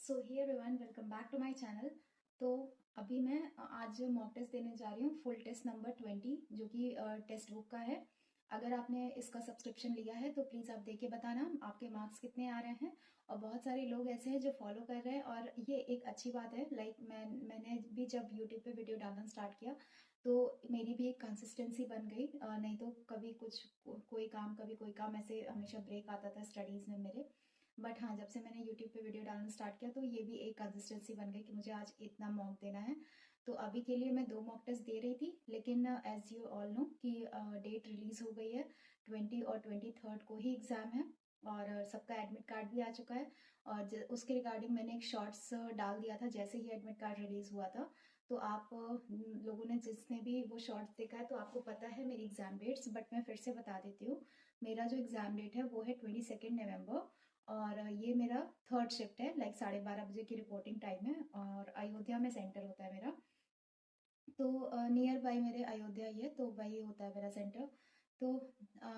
So hey everyone, welcome back to my channel. तो अभी मैं आज मॉक टेस्ट देने जा रही हूँ, फुल टेस्ट नंबर 20, जो कि टेक्स्ट बुक का है। अगर आपने इसका सब्सक्रिप्शन लिया है तो प्लीज़ आप देख के बताना आपके मार्क्स कितने आ रहे हैं। और बहुत सारे लोग ऐसे हैं जो फॉलो कर रहे हैं और ये एक अच्छी बात है। मैंने भी जब यूट्यूब पे वीडियो डालना स्टार्ट किया तो मेरी भी एक कंसिस्टेंसी बन गई। नहीं तो कभी कोई काम, कभी कोई काम, ऐसे हमेशा ब्रेक आता था स्टडीज़ में मेरे। बट हाँ, जब से मैंने यूट्यूब पे वीडियो डालना स्टार्ट किया तो ये भी एक कंसिस्टेंसी बन गई कि मुझे आज इतना मॉक देना है। तो अभी के लिए मैं 2 मॉक टेस्ट दे रही थी, लेकिन एज यू ऑल नो कि डेट रिलीज हो गई है। 20 और 23 को ही एग्ज़ाम है और सबका एडमिट कार्ड भी आ चुका है। और उसके रिगार्डिंग मैंने एक शॉर्ट्स डाल दिया था जैसे ही एडमिट कार्ड रिलीज़ हुआ था। तो आप लोगों ने जिसने भी वो शॉर्ट्स देखा है तो आपको पता है मेरी एग्ज़ाम डेट्स, बट मैं फिर से बता देती हूँ। मेरा जो एग्ज़ाम डेट है वो है 22 नवंबर और ये मेरा थर्ड शिफ्ट है। 12:30 बजे की रिपोर्टिंग टाइम है और अयोध्या में सेंटर होता है मेरा। तो नियर बाय मेरे अयोध्या ही है, तो वही होता है मेरा सेंटर। तो अ,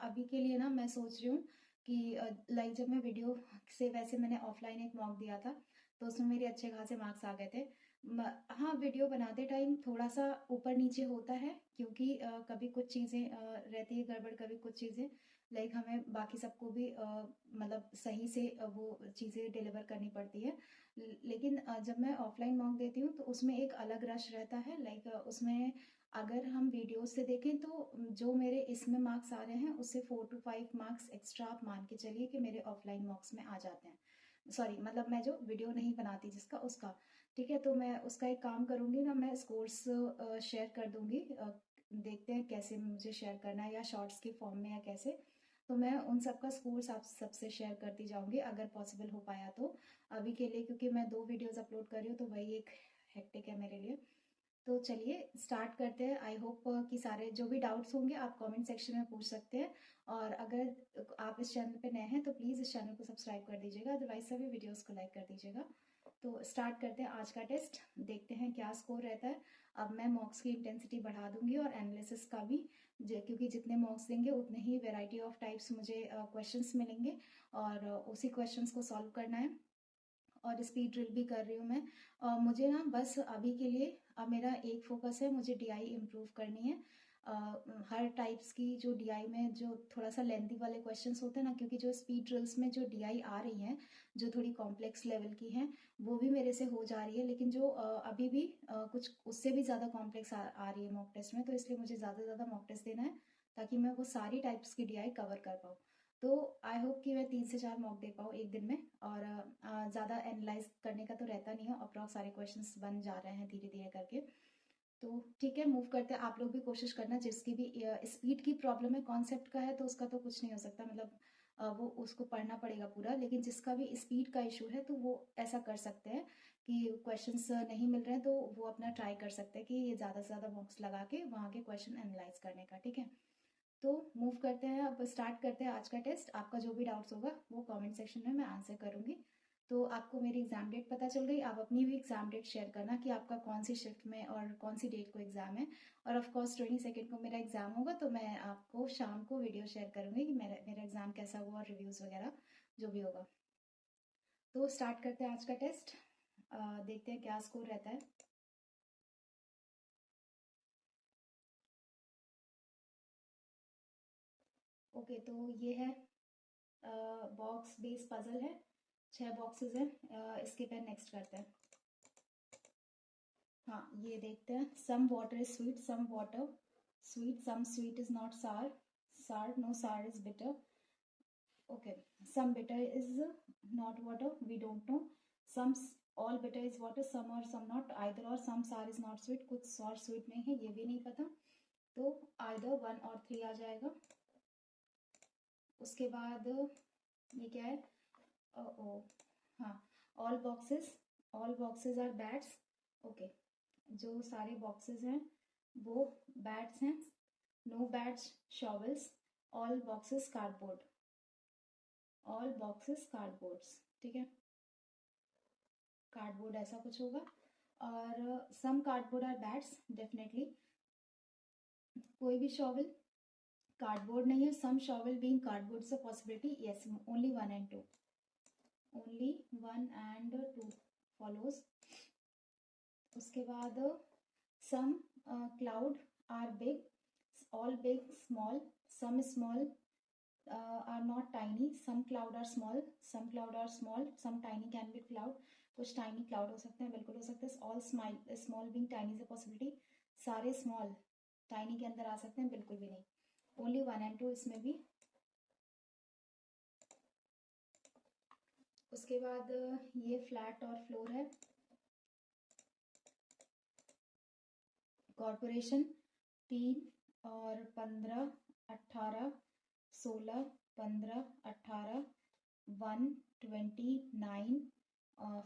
अभी के लिए ना मैं सोच रही हूँ कि जब मैं वीडियो से, वैसे मैंने ऑफलाइन एक मॉक दिया था तो उसमें मेरे अच्छे खासे मार्क्स आ गए थे। हाँ, वीडियो बनाते टाइम थोड़ा सा ऊपर नीचे होता है क्योंकि कभी कुछ चीज़ें रहती है गड़बड़, कभी कुछ चीज़ें हमें बाकी सबको भी मतलब सही से वो चीज़ें डिलीवर करनी पड़ती है। लेकिन जब मैं ऑफलाइन मॉक देती हूँ तो उसमें एक अलग रश रहता है। उसमें अगर हम वीडियो से देखें तो जो मेरे इसमें मार्क्स आ रहे हैं उससे 4 to 5 मार्क्स एक्स्ट्रा आप मान के चलिए कि मेरे ऑफलाइन मार्क्स में आ जाते हैं। सॉरी, मतलब मैं जो वीडियो नहीं बनाती जिसका, उसका। ठीक है, तो मैं उसका एक काम करूँगी ना, मैं स्कोर्स शेयर कर दूँगी। देखते हैं कैसे मुझे शेयर करना है, या शॉर्ट्स के फॉर्म में या कैसे। तो मैं उन सबका स्कोर्स आप सबसे शेयर करती जाऊँगी अगर पॉसिबल हो पाया तो। अभी के लिए क्योंकि मैं 2 वीडियोस अपलोड कर रही हूँ तो वही एक हेक्टिक है मेरे लिए। तो चलिए स्टार्ट करते हैं। आई होप कि सारे जो भी डाउट्स होंगे आप कमेंट सेक्शन में पूछ सकते हैं। और अगर आप इस चैनल पे नए हैं तो प्लीज़ इस चैनल को सब्सक्राइब कर दीजिएगा, अदरवाइज सभी वीडियोस को लाइक कर दीजिएगा। तो स्टार्ट करते हैं आज का टेस्ट, देखते हैं क्या स्कोर रहता है। अब मैं मॉक्स की इंटेंसिटी बढ़ा दूंगी और एनालिसिस का भी, क्योंकि जितने मॉक्स देंगे उतने ही वेराइटी ऑफ टाइप्स मुझे क्वेश्चंस मिलेंगे और उसी क्वेश्चंस को सॉल्व करना है। और स्पीड ड्रिल भी कर रही हूँ मैं। मुझे ना बस अभी के लिए मेरा एक फोकस है, मुझे डीआई इम्प्रूव करनी है। हर टाइप्स की जो डीआई में जो थोड़ा सा लेंथी वाले क्वेश्चंस होते हैं ना, क्योंकि जो स्पीड ड्रिल्स में जो डीआई आ रही हैं जो थोड़ी कॉम्प्लेक्स लेवल की हैं वो भी मेरे से हो जा रही है, लेकिन जो अभी भी कुछ उससे भी ज़्यादा कॉम्प्लेक्स आ रही है मॉक टेस्ट में, तो इसलिए मुझे ज़्यादा से ज़्यादा मॉक टेस्ट देना है ताकि मैं वो सारी टाइप्स की डीआई कवर कर पाऊँ। तो आई होप कि मैं 3 से 4 मॉक दे पाऊँ एक दिन में। और ज़्यादा एनालाइज करने का तो रहता नहीं है, अप्रॉक्स सारे क्वेश्चंस बन जा रहे हैं धीरे धीरे करके। तो ठीक है, मूव करते हैं। आप लोग भी कोशिश करना, जिसकी भी स्पीड की प्रॉब्लम है, कॉन्सेप्ट का है तो उसका तो कुछ नहीं हो सकता, मतलब वो उसको पढ़ना पड़ेगा पूरा। लेकिन जिसका भी स्पीड का इशू है तो वो ऐसा कर सकते हैं कि क्वेश्चंस नहीं मिल रहे हैं तो वो अपना ट्राई कर सकते हैं कि ये ज़्यादा से ज़्यादा बॉक्स लगा के वहाँ के क्वेश्चन एनालाइज करने का। ठीक है, तो मूव करते हैं, अब स्टार्ट करते हैं आज का टेस्ट। आपका जो भी डाउट्स होगा वो कमेंट सेक्शन में मैं आंसर करूंगी। तो आपको मेरी एग्जाम डेट पता चल गई, आप अपनी भी एग्जाम डेट शेयर करना कि आपका कौन सी शिफ्ट में और कौन सी डेट को एग्जाम है। और ऑफ कोर्स 22 को मेरा एग्जाम होगा तो मैं आपको शाम को वीडियो शेयर करूंगी कि मेरा मेरा एग्जाम कैसा हुआ और रिव्यूज़ वगैरह जो भी होगा। तो स्टार्ट करते हैं आज का टेस्ट। देखते हैं क्या स्कोर रहता है। ओके, तो ये है बॉक्स बेस पजल है। 6 बॉक्सेस हैं। इसके पे नेक्स्ट करते हैं। हाँ, ये देखते हैं। Some water is sweet, some water sweet, some sweet is not sour, sour no sour is bitter. Okay, some bitter is not water, we don't know. Some all bitter is water, some or some not, either और, सम सार is not sweet, कुछ सार sweet नहीं है, ये भी नहीं पता। तो आइदर 1 और 3 आ जाएगा। उसके बाद ये क्या है? ओ, हाँ, all boxes, all boxes are bats. Okay, जो सारे बॉक्सेस हैं वो बैट्स हैं। No bats shovels, all boxes cardboard, all boxes cardboards. ठीक है, कार्डबोर्ड ऐसा कुछ होगा। और some cardboard are bats, definitely. कोई भी शॉवल कार्डबोर्ड नहीं है। Some shovel being cardboard is a possibility, yes, only 1 and 2। only 1 and 2 follows. उसके बाद some cloud are big, all big, small, some small are not tiny, some cloud are small, some cloud are small, some tiny can be cloud, कुछ tiny cloud हो सकते हैं, बिल्कुल हो सकते हैं. all small being tiny is a possibility. सारे small tiny के अंदर आ सकते हैं, बिल्कुल भी नहीं. only 1 and 2 इसमें भी. उसके बाद ये फ्लैट और फ्लोर है. कॉरपोरेशन 3 और 15, 18, 16, 15, 18, 1, 29,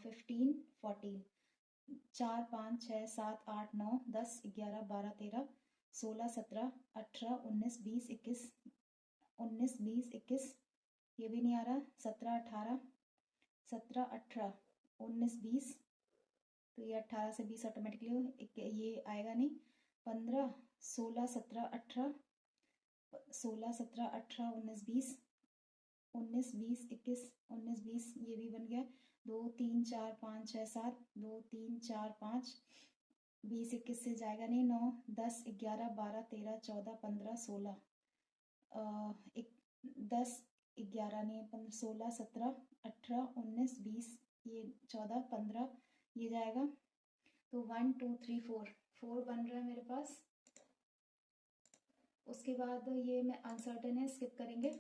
15, 14, 4, 5, 6, 7, 8, 9, 10, 11, 12, 13, 16, 17, 18, 19, 20, 21, 19, 20, 21, ये भी नहीं आ रहा. 17, 18, 17, 18, 19, 20, तो ये 18 से 20 ऑटोमेटिकली ये आएगा नहीं. 15, 16, 17, 18, 16, 17, 18, 19, 20, 19, 20, 21, 19, 20, ये भी बन गया. 2, 3, 4, 5, 6, 7, 2, 3, 4, 5, 20, 21 से जाएगा नहीं. 9, 10, 11, 12, 13, 14, 15, 16, 10, 11 नहीं, 15, 16, 17, 18, 19, 20, ये 14, 15 ये जाएगा. तो 1, 2, 3, 4 बन रहा है मेरे पास. उसके बाद ये मैं अनसर्टेन है, स्किप करेंगे.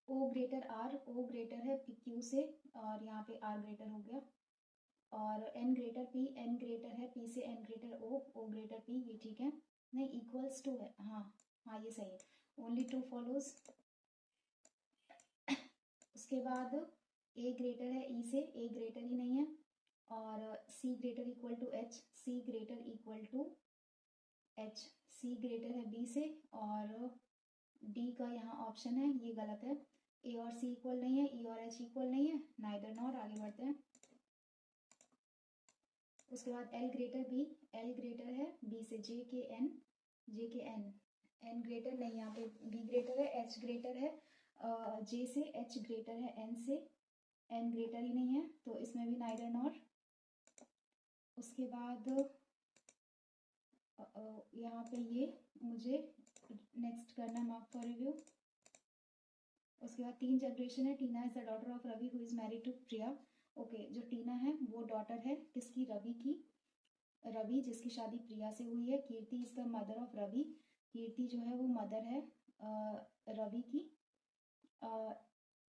O greater R, O greater है PQ से और यहाँ पे R ग्रेटर हो गया. और N greater P, N greater है P से, N greater O, O greater P, ये ठीक है. नहीं, इक्वल्स टू है. हाँ हाँ ये सही है. Only 2 follows. उसके बाद A ग्रेटर है E से, A ग्रेटर ही नहीं है. और C greater equal to H, C greater equal to H, C greater है B से. और D का यहाँ ऑप्शन है, ये गलत है. A और C इक्वल नहीं है, E और H इक्वल नहीं है, नाइदर नॉर. आगे बढ़ते हैं. उसके बाद L greater B, L greater है B से, J के N, J के N, N ग्रेटर नहीं, यहाँ पे B ग्रेटर है. H ग्रेटर है J से, H ग्रेटर है N से, N ग्रेटर ही नहीं है, तो इसमें भी नाइदर नॉर. उसके बाद यहाँ पे ये मुझे नेक्स्ट करना है, मार्क फॉर रिव्यू. उसके बाद 3 जनरेशन है. Tina is the daughter of Ravi who is married to Priya. Okay, जो टीना है वो डॉटर है किसकी? रवि की. रवि जिसकी शादी प्रिया से हुई है. Kirti is the mother of Ravi. Kirti जो है वो मदर है रवि की.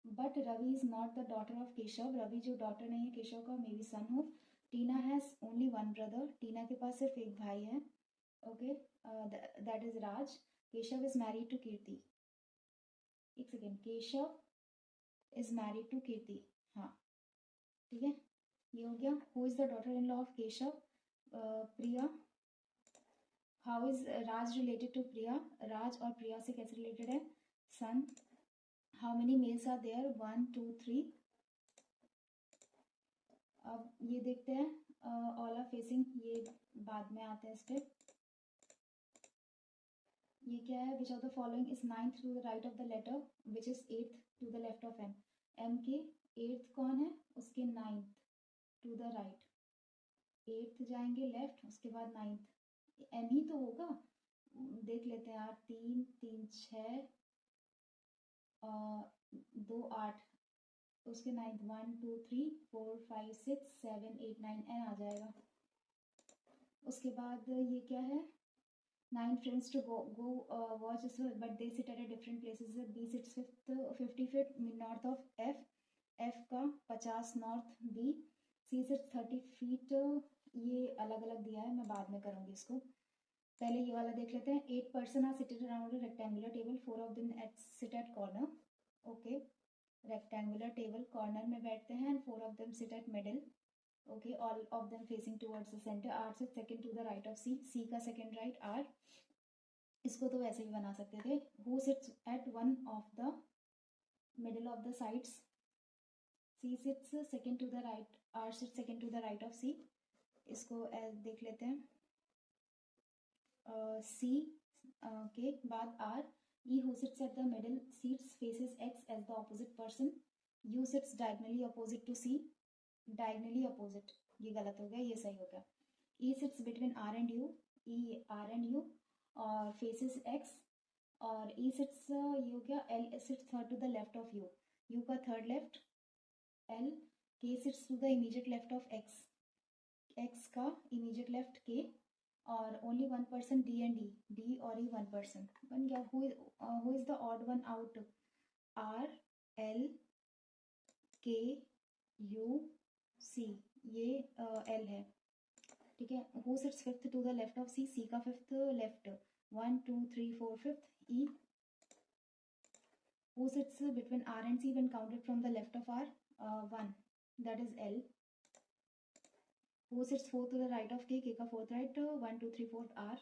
But Ravi is not the daughter of Keshav. Ravi जो डॉटर नहीं है केशव का, मे बी सन हो. Tina has only 1 brother. Tina के पास सिर्फ एक भाई है. Okay, that is Raj. Keshav is married to Kirti. एक second, Keshav is married to Kirti. हाँ ठीक है, ये हो गया. Who is the daughter in law of Keshav? Priya. How is Raj related to Priya? Raj और प्रिया से कैसे रिलेटेड है? Son. How many males are there? 1, 2, 3. अब ये देखते हैं. ऑल आर फेसिंग, ये बाद में आते हैं इस पे. ये क्या है? Which of the following is 9th to the right of the letter which is 8th to the left of M. M के 8th कौन है? उसके 9th to the right. 8th जाएंगे लेफ्ट, उसके बाद 9th. एम ही तो होगा. देख लेते हैं यार. 3, 3, 6, 2, 8, उसके 9th. 1, 2, 3, 4, 5, 6, 7, 8, 9, एन आ जाएगा. उसके बाद ये क्या है? 9 friends to go watch this, but they sit at a different places. B sits 50 feet north of F. F का 50 north B. C sits 30 feet. ये अलग अलग दिया है, मैं बाद में करूँगी इसको. पहले ये वाला देख लेते हैं. 8 person are seated around a rectangular table. 4 of them sit at corner. Okay, rectangular table corner में बैठते हैं and 4 of them sit at middle. Okay, all of them facing towards the center. R sits second to the right of C. C का second right R. इसको तो वैसे भी बना सकते थे. Who sits at one of the middle of the sides? C sits second to the right. R sits second to the right of C. इसको देख लेते हैं. C के बाद R. E who sits at the middle seats faces X as the opposite person. U sits diagonally opposite to C. Diagonally opposite, ये गलत हो गया, ये सही हो गया. E sits between R and U. E R and U और faces X. और E sits ये हो गया. L sits third to the left of U. U का third left L. K sits to the immediate left of X. X का immediate left K. और only one person D and D. D और E one person. बन गया. Who is the odd one out? R L K U C. ये L है. ठीक है. Who sits fifth to the left of C? C का fifth left. 1 2 3 4 fifth E. Who sits between R and C when counted from the left of R? 1. That is L. Who sits fourth to the right of K? K का fourth right. 1 2 3 4 R.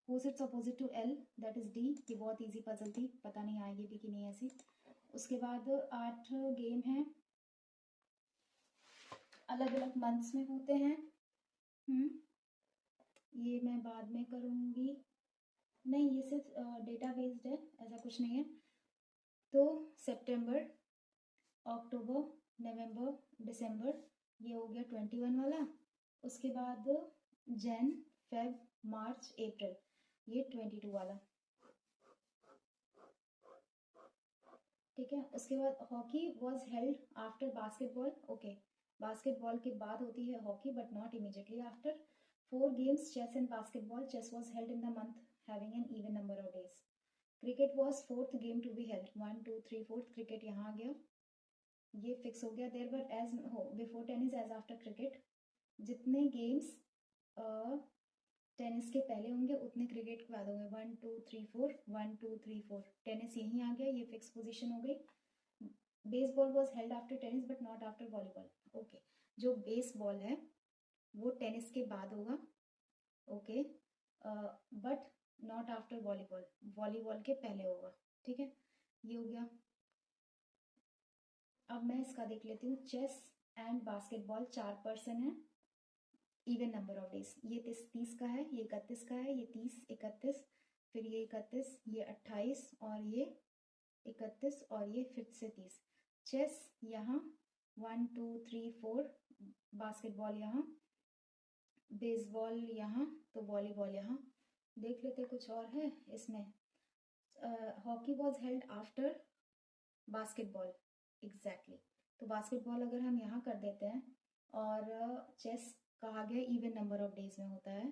Who sits opposite to L? That is D. ये बहुत easy puzzle थी, पता नहीं आएगी भी कि नहीं ऐसी. उसके बाद 8 गेम हैं, अलग अलग मंथ्स में होते हैं. ये मैं बाद में करूँगी. नहीं, ये सिर्फ डेटा बेस्ड है, ऐसा कुछ नहीं है. तो सितंबर, अक्टूबर, नवंबर, दिसंबर, ये हो गया 21 वाला. उसके बाद जन, फेब, मार्च, अप्रैल, ये 22 वाला. ठीक है. उसके बाद hockey was held after basketball. Okay, basketball के बाद होती है hockey but not immediately after. 4 games, chess and basketball. Chess was held in the month having an even number of days. Cricket was 4th game to be held. 1 2 3 4 cricket यहाँ आ गया, ये fix हो गया. There were as before tennis as after cricket. जितने games tennis के पहले होंगे उतने क्रिकेट के बाद होंगे. 1 2 3 4 1 2 3 4. टेनिस यहीं आ गया, ये फिक्स पोजीशन हो गई. Baseball was held after tennis but not after volleyball. Okay, जो बेसबॉल है वो टेनिस के बाद होगा. Okay, but not after volleyball. Volleyball के पहले होगा. ठीक है, ये हो गया. अब मैं इसका देख लेती हूँ. चेस एंड बास्केटबॉल 4 पर्सन है, इवन नंबर ऑफ डेज. ये 30 का है, ये 31 का है, ये 30 31, फिर ये 31, ये 28 और ये 31 और ये फिर से 30. चेस यहाँ 1 2 3 4, बास्केटबॉल यहाँ, बेसबॉल यहाँ, तो वॉलीबॉल यहाँ. देख लेते कुछ और है इसमें. Hockey was held after basketball. Exactly. तो बास्केटबॉल अगर हम यहाँ कर देते हैं और चेस कहा गया इवन नंबर ऑफ डेज में होता है,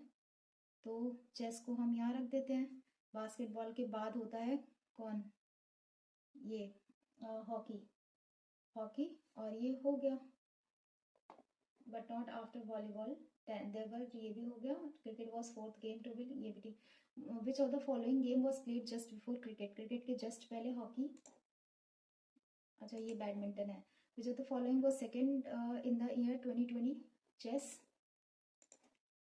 तो चेस को हम यहाँ रख देते हैं. बास्केटबॉल के बाद होता है कौन? ये हॉकी. हॉकी और ये हो गया बट नॉट आफ्टर वॉलीबॉल. देवर ये भी हो गया. Cricket was 4th game to will, ये भी. Which of the following game was played just before cricket? Cricket के जस्ट पहले हॉकी. अच्छा, ये बैडमिंटन है. Which of the following was second in the year 2020? Chess.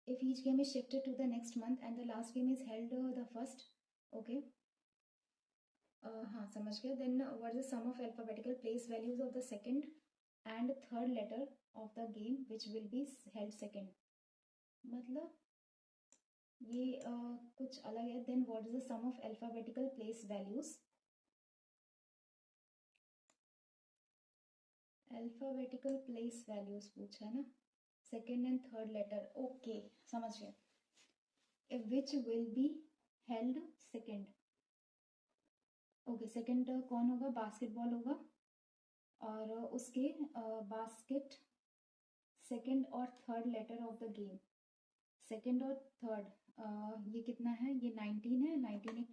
If each game is shifted to the next month and the last game is held the first. Okay. हाँ, समझ गया. Then what is the sum of alphabetical place values of the second and third letter of the game which will be held second? मतलब ये कुछ अलग है. Then what is the sum of alphabetical place values? Alphabetical place values पूछा है ना. Second and third letter. Okay, समझ गए. Which will be held second. Okay, second कौन होगा? बास्केटबॉल होगा. और उसके बास्केट सेकेंड और third letter of the game. Second और थर्ड ये कितना है? ये 19 है. 19 एक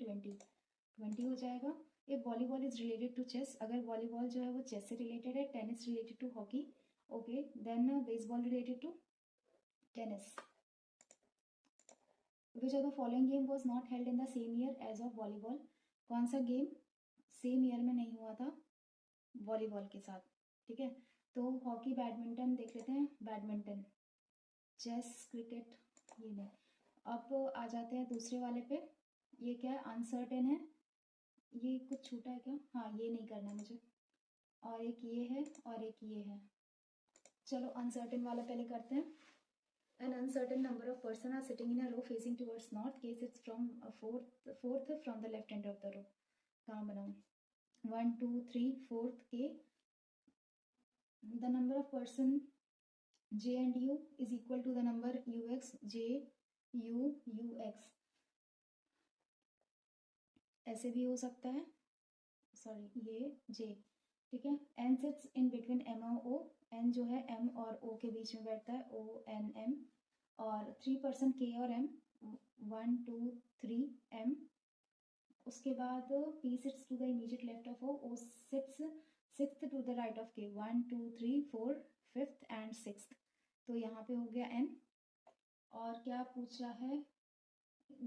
20 हो जाएगा. ये volleyball is related to chess. अगर वॉलीबॉल जो है वो चेस से रिलेटेड है, tennis related to hockey. Okay, then baseball related to tennis. Which of the following game was not held in the same year as of volleyball? कौन सा game same year में नहीं हुआ था वॉलीबॉल के साथ? ठीक है, तो हॉकी, बैडमिंटन देख लेते हैं. बैडमिंटन, चेस, क्रिकेट, ये नहीं. अब आ जाते हैं दूसरे वाले पे. ये क्या है? अनसर्टेन है. ये कुछ छूटा है क्या? हाँ, ये नहीं करना मुझे. और एक ये है और एक ये है. चलो अनसर्टेन वाला पहले करते हैं. An uncertain number of person are sitting in a row facing towards north. Case it's from fourth from the left end of the row. कहाँ बनाऊँ? 1 2 3 4th K, the number of person J and U is equal to the number UX J U UX, ऐसे भी हो सकता है, sorry ये J, ठीक है। N sits in between M और O, N जो है M और O के बीच में बैठता है, O N M, और 3 पर्सन K और M, 1 2 3 M। उसके बाद P sits to the immediate left of O, O sits sixth to the right of K, 1 2 3 4 5th and 6th, तो यहाँ पे हो गया N। और क्या पूछ रहा है,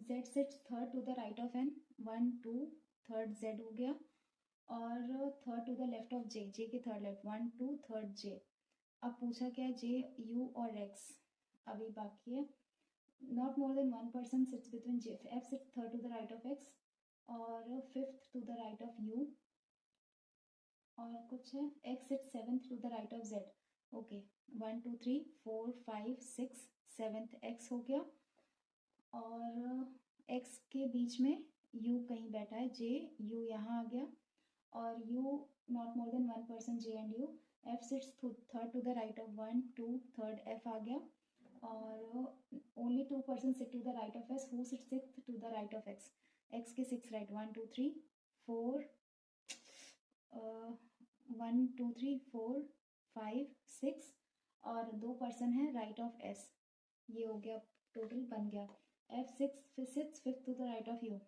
Z sits third to the right of N, 1 2 third Z हो गया, और third to the left of J, J के थर्ड लेफ्ट, 1 2 थर्ड J। अब पूछा क्या है, J U और X, अभी बाकी है। Not more than 1 person sits between J, F sits third to the right of X और fifth to the right of U, और कुछ है, X sits seventh to the right of Z, okay. 1 2 3 4 5 6 7th X हो गया, और X के बीच में U कहीं बैठा है, J U यहाँ आ गया, और U not more than 1 person J and U, F sits third to the right of 1 2 third F आ गया, और only 2 person sit to the right of S, who sit sixth to the right of X, X के 6 right, 1 2 3 4 1 2 3 4 5 6, और 2 person है right of S, ये हो गया, total बन गया F six fifth to the right of U,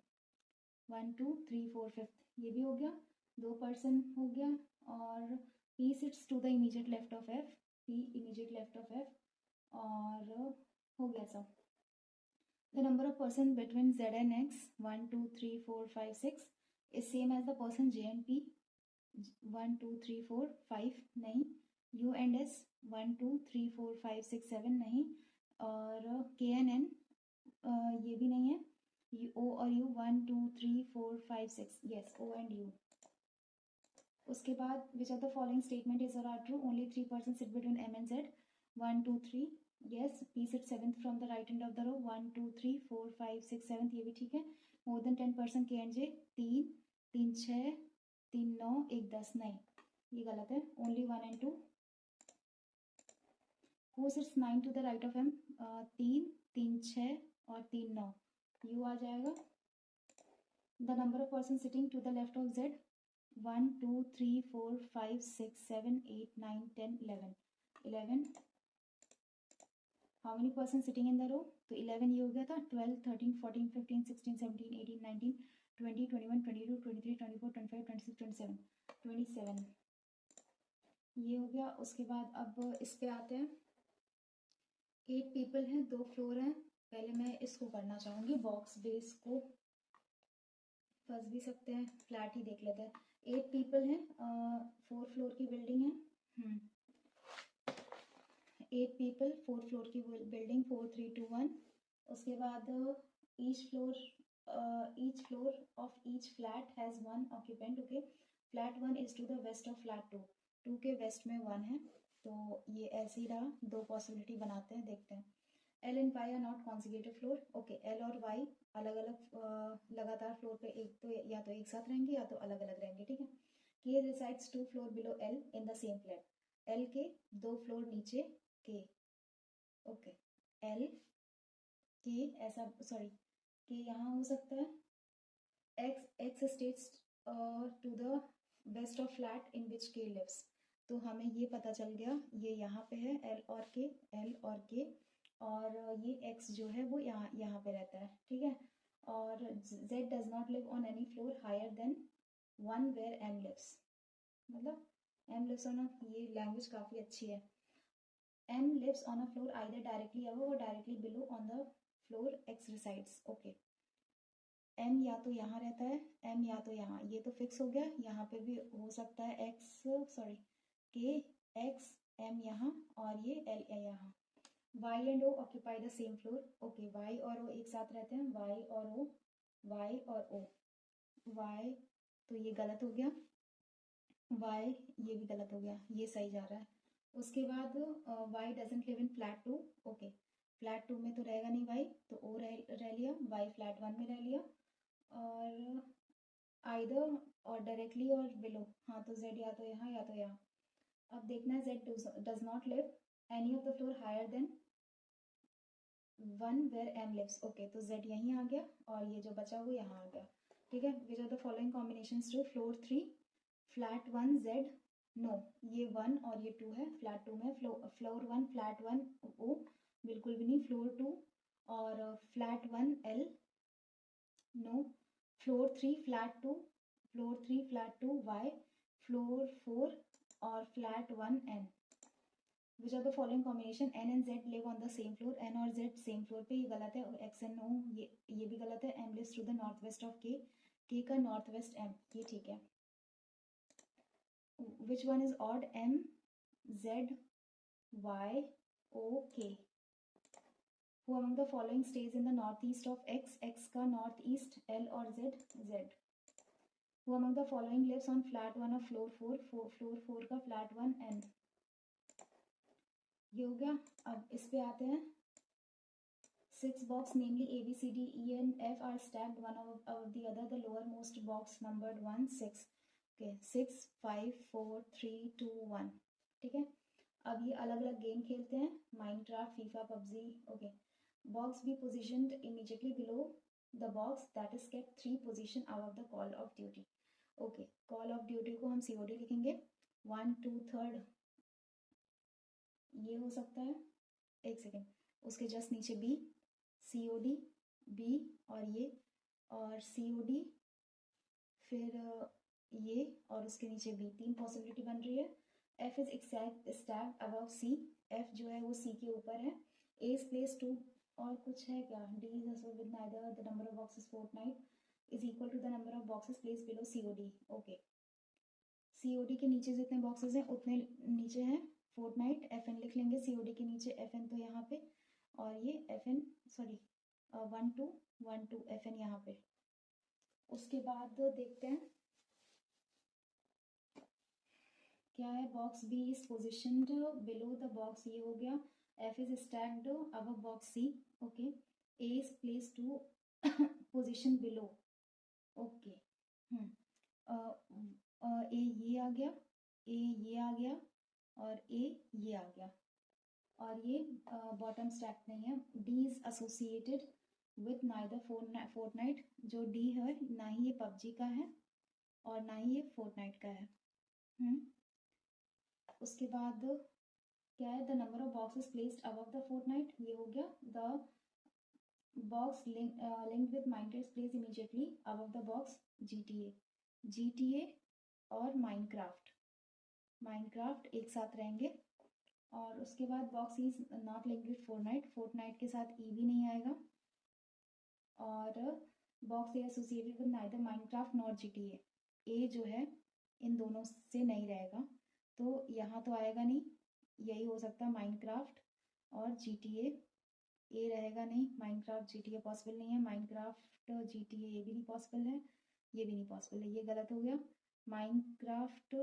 1 2 3 4 5th, ये भी हो गया, 2 पर्सन हो गया, और P sits to the immediate left of F, P immediate left of F, और हो गया सब। The number of person between Z and X, 1 2 3 4 5 6 is same as the person J and P, 1 2 3 4 5 नहीं, U and S 1 2 3 4 5 6 7 नहीं, और K and N ये भी नहीं है, O और U 1 2 3 4 5 6, yes O and U। उसके बाद which of the following statement is or are true, only 3 persons sit between M and Z, 1 2 3 yes, P sit 7th from the right end of the row, 1 2 3 4 5 6 7th, ये भी ठीक है। more than 10 person K and J, 3 3 6 3 9 1 10 नहीं, ये गलत है, only 1 and 2। who sits 9 to the right of M, 3 3 6 और 3 9, U आ जाएगा। the number of person sitting to the left of Z, 1 2 3 4 5 6 7 8 9 10 11, 11। how many persons sitting in the row, तो 11 ये हो गया था, 12 13 14 15 16 17 18 19 20 21 22 23 24 25 26 27 27, ये हो गया। उसके बाद अब इस पे आते हैं, 8 पीपल हैं, 2 फ्लोर हैं। पहले मैं इसको करना चाहूँगी, बॉक्स बेस को फंस भी सकते हैं, फ्लैट ही देख लेते हैं। 8 पीपल हैं, 4 फ्लोर की बिल्डिंग है, 8 पीपल 4 फ्लोर की बिल्डिंग, 4 3 2 1। उसके बाद each floor of each flat has 1 occupant, okay. Flat 1 is to the west of flat 2, 2 के वेस्ट में 1 है, तो ये ऐसे ही रहा। 2 पॉसिबिलिटी बनाते हैं, देखते हैं। L and Y are not consecutive floor, okay. L और Y अलग अलग लगातार फ्लोर पे एक तो या तो एक साथ रहेंगे या तो अलग अलग रहेंगे, ठीक है। K resides 2 floor below L in the same flat, L के 2 फ्लोर नीचे K, ओके। L K ऐसा, सॉरी K यहाँ हो सकता है। X states to the west of flat in which K lives, तो हमें ये पता चल गया, ये यहाँ पे है L और K, L और K, और ये X जो है वो यहाँ पे रहता है, ठीक है। और Z does not live on any floor higher than 1 where M lives, मतलब M lives on a, ये लैंग्वेज काफ़ी अच्छी है। M lives on a floor either directly above or directly below on the floor X resides, okay। M या तो यहाँ रहता है, M या तो यहाँ, ये तो फिक्स हो गया। यहाँ पे भी हो सकता है K X M यहाँ, और ये L यहाँ। Y and O occupy the same floor, okay। Y और O एक साथ रहते हैं, Y और O, Y और O, Y तो ये गलत हो गया, Y ये भी गलत हो गया, ये सही जा रहा है। उसके बाद Y doesn't live in flat 2, okay. Flat 2 में तो रहेगा नहीं Y, तो O रह लिया, Y फ्लैट 1 में रह लिया। और आइदर और डायरेक्टली और बिलो। हाँ तो z या तो यहाँ या तो यहाँ। अब देखना है z does not live any of the floor higher than 1 where m lives. Okay तो z यहीं आ गया और ये जो बचा वो यहाँ आ गया। ठीक है, which are the following combinations to floor 3 flat 1 z। No, ये 1 और ये 2 है, फ्लैट 2 में फ्लोर 1 फ्लैट 1 ओ बिल्कुल भी नहीं, फ्लोर 2 और flat 1 l no, floor 3 flat 2, floor 3 flat 2 y, floor 4 और flat 1 n। Which are the following combination n and z live on the same floor. n और z सेम फ्लोर पे, ये गलत है। x एंड o ये भी गलत है। m lives to the north west of k, k का नॉर्थ वेस्ट m, ये ठीक है। Which one is odd? m z y o k। Who among the following stays in the northeast of x? x का northeast l और z z। Who among the following lives on flat 1 of floor 4? Floor 4 का flat 1 n। ये हो गया। अब इस पे आते हैं। 6 box namely A B C D E and F are stacked one above the other. The lowermost box numbered 1 6। okay 6 5 4 3 2 1। ठीक है, अब ये अलग अलग गेम खेलते हैं। Minecraft, FIFA, PUBG. Okay, box be positioned immediately below the box that is kept 3 position above the Call of Duty. Okay, Call of Duty को हम COD लिखेंगे। 1 2 3 ये हो सकता है। एक सेकेंड, उसके जस्ट नीचे बी, COD बी और ये, और COD फिर ये और उसके नीचे बी। 3 पॉसिबिलिटी बन रही है। F is stacked above C। F जो है वो C के ऊपर है। A इज प्लेस 2 और कुछ है क्या? D is associated with neither the number of boxes Fortnite is equal to the number of boxes place below COD। Okay, COD के नीचे जितने बॉक्सेस हैं उतने नीचे हैं फोर्टनाइट। FN लिख लेंगे COD के नीचे। FN तो यहाँ पे, और ये FN सॉरी 1 2 1 2 FN यहाँ पे। उसके बाद देखते हैं क्या है। Box B is positioned below the box, ये हो गया। F is stacked above box C। Okay, A is place two position below. Okay, A ये आ गया, A ये आ गया और A ये आ गया, और ये बॉटम स्टैक नहीं है। D is associated with neither Fortnite. जो D है ना ही ये पबजी का है और ना ही ये फोर्टनाइट का है। उसके बाद क्या है? The number of boxes placed above the Fortnite, ये हो गया। The box linked with Minecraft place immediately above the box GTA और माइनक्राफ्ट एक साथ रहेंगे। और उसके बाद box is not linked with Fortnite के साथ E भी नहीं आएगा। और box A associated with neither Minecraft not GTA। A जो है इन दोनों से नहीं रहेगा, तो यहाँ तो आएगा नहीं। यही हो सकता है माइनक्राफ्ट और GTA। A रहेगा नहीं, माइनक्राफ्ट GTA पॉसिबल नहीं है। माइनक्राफ्ट GTA ये भी नहीं पॉसिबल है, ये भी नहीं पॉसिबल है, ये गलत हो गया। माइनक्राफ्ट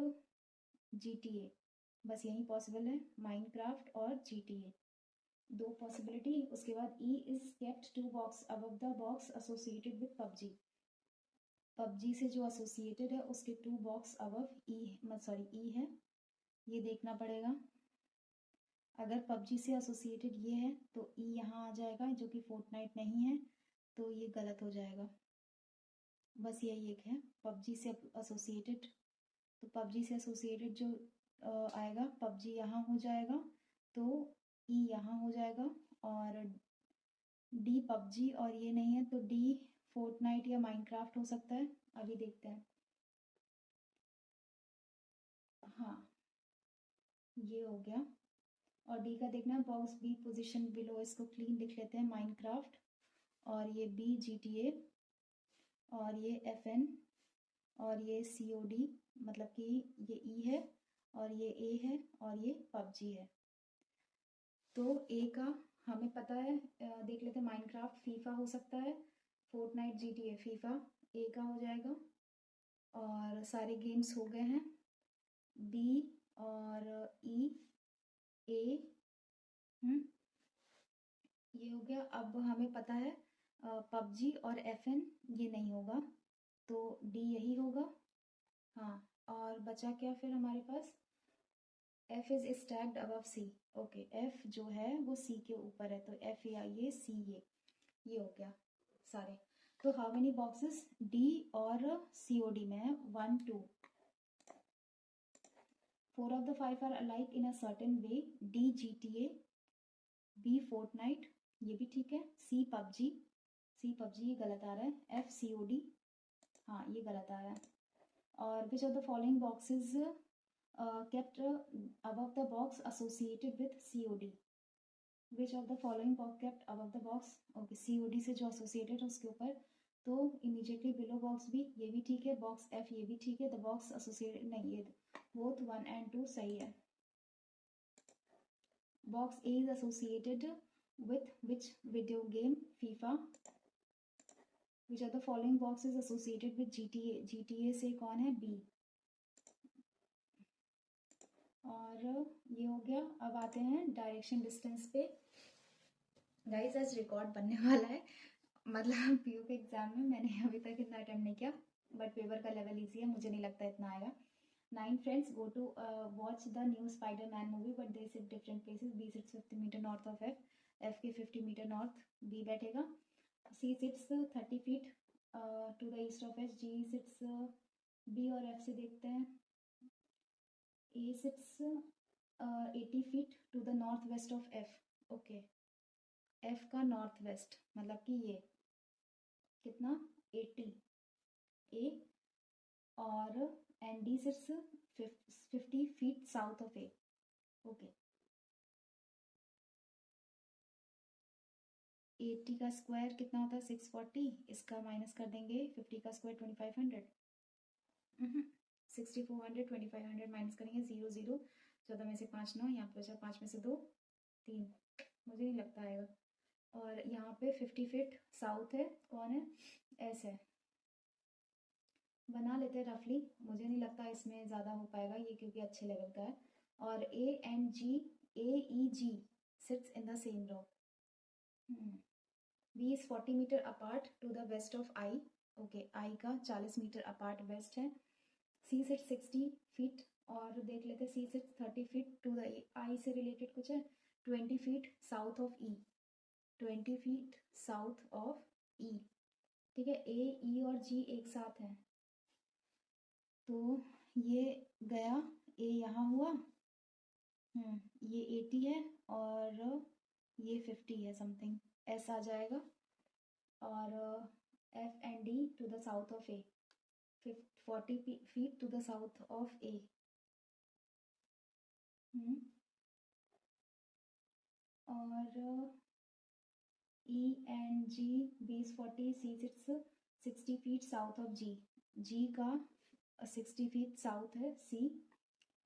GTA बस यही पॉसिबल है, माइनक्राफ्ट और GTA, 2 पॉसिबिलिटी। उसके बाद E is kept 2 box above the box associated with PUBG. PUBG से जो एसोसिएटेड है उसके 2 बॉक्स अबव E है, ये देखना पड़ेगा। अगर पबजी से एसोसिएटेड ये है तो E यहाँ आ जाएगा, जो कि फोर्टनाइट नहीं है, तो ये गलत हो जाएगा। बस यही एक है पबजी से एसोसिएटेड। तो पबजी से एसोसिएटेड जो आएगा, पबजी यहाँ हो जाएगा, तो E यहाँ हो जाएगा। और D पबजी और ये नहीं है, तो D फोर्टनाइट या माइनक्राफ्ट हो सकता है। अभी देखते हैं। हाँ, ये हो गया। और D का देखना, बॉक्स बी पोजीशन बिलो, इसको क्लीन लिख लेते हैं, माइनक्राफ्ट। और ये B GTA और ये FN और ये COD, मतलब कि ये E है और ये A है और ये पबजी है। तो A का हमें पता है, देख लेते हैं। माइनक्राफ्ट फीफा हो सकता है, फोर्टनाइट GTA फीफा A का हो जाएगा। और सारे गेम्स हो गए हैं। B और E A ये हो गया। अब हमें पता है पबजी और FN ये नहीं होगा, तो डी यही होगा। हाँ, और बचा क्या फिर हमारे पास, F is stacked above C. Okay, F जो है वो सी के ऊपर है, तो एफ या ये सी ये हो गया सारे। तो हाउ मेनी बॉक्सेस डी और सीओडी में है, 1 2। 4 of the 5 are alike in a certain way, D GTA, B Fortnite, ये भी ठीक है, सी पबजी, ये गलत आ रहा है, एफ COD, हाँ ये गलत आ रहा है। और विच of the following boxes kept above the box associated with COD, which of the following box kept above the box, okay COD से जो एसोसिएटेड है उसके ऊपर, तो इमीडिएटली बिलो बॉक्स भी, ये भी ठीक है, बॉक्स एफ ये भी ठीक है, द बॉक्स एसोसिएटेड नहीं, ये बोथ 1 and 2 सही है। Box A is associated with which video game, FIFA. Which of the following box is associated with GTA से कौन है, बी। और ये हो गया। अब आते हैं डायरेक्शन डिस्टेंस पे। गाइस आज रिकॉर्ड बनने वाला है, मतलब PU के एग्जाम में मैंने अभी तक इतना अटेम्प्ट नहीं किया, बट पेपर का लेवल ईजी है, मुझे नहीं लगता इतना आएगा। 9 friends go to watch the new Spider-Man movie, but they sit different places. B sits 50 meter north of F, F के 50 meter north B बैठेगा। C sits 30 feet to the east of H, G sits B और F से देखते हैं, A sits 80 feet to the north west of F, okay F का north west मतलब कि ये कितना 80 A, और and D sits 50 feet south of A, okay 80 का स्क्वायर कितना होता है 640, इसका माइनस कर देंगे 50 का स्क्वायर 2500, 6400, 2500 माइनस करेंगे 0 0, 14 में से 5 9, यहाँ पे बचा 5 में से 2 3, मुझे नहीं लगता आएगा। और यहाँ पे 50 feet साउथ है, कौन है, एस है, बना लेते हैं रफली, मुझे नहीं लगता इसमें ज़्यादा हो पाएगा ये क्योंकि अच्छे लेवल का है। और A and G, AEG sits in the same row. B is 40 metre apart to the west of I, okay I का 40 मीटर अपार्ट वेस्ट है। सी सिट्स 60 feet, और देख लेते C sits 30 feet to the I से related कुछ है, 20 feet south of E, 20 feet south of E, ठीक है। AE और G एक साथ हैं, तो ये गया, ए यहाँ हुआ, ये 80 है और ये 50 है समथिंग, एस आ जाएगा। और F and D to the south of A, 40 feet to the south of A, और E and G, B is 40, C sits 60 feet south of G, G का 60 feet साउथ है C,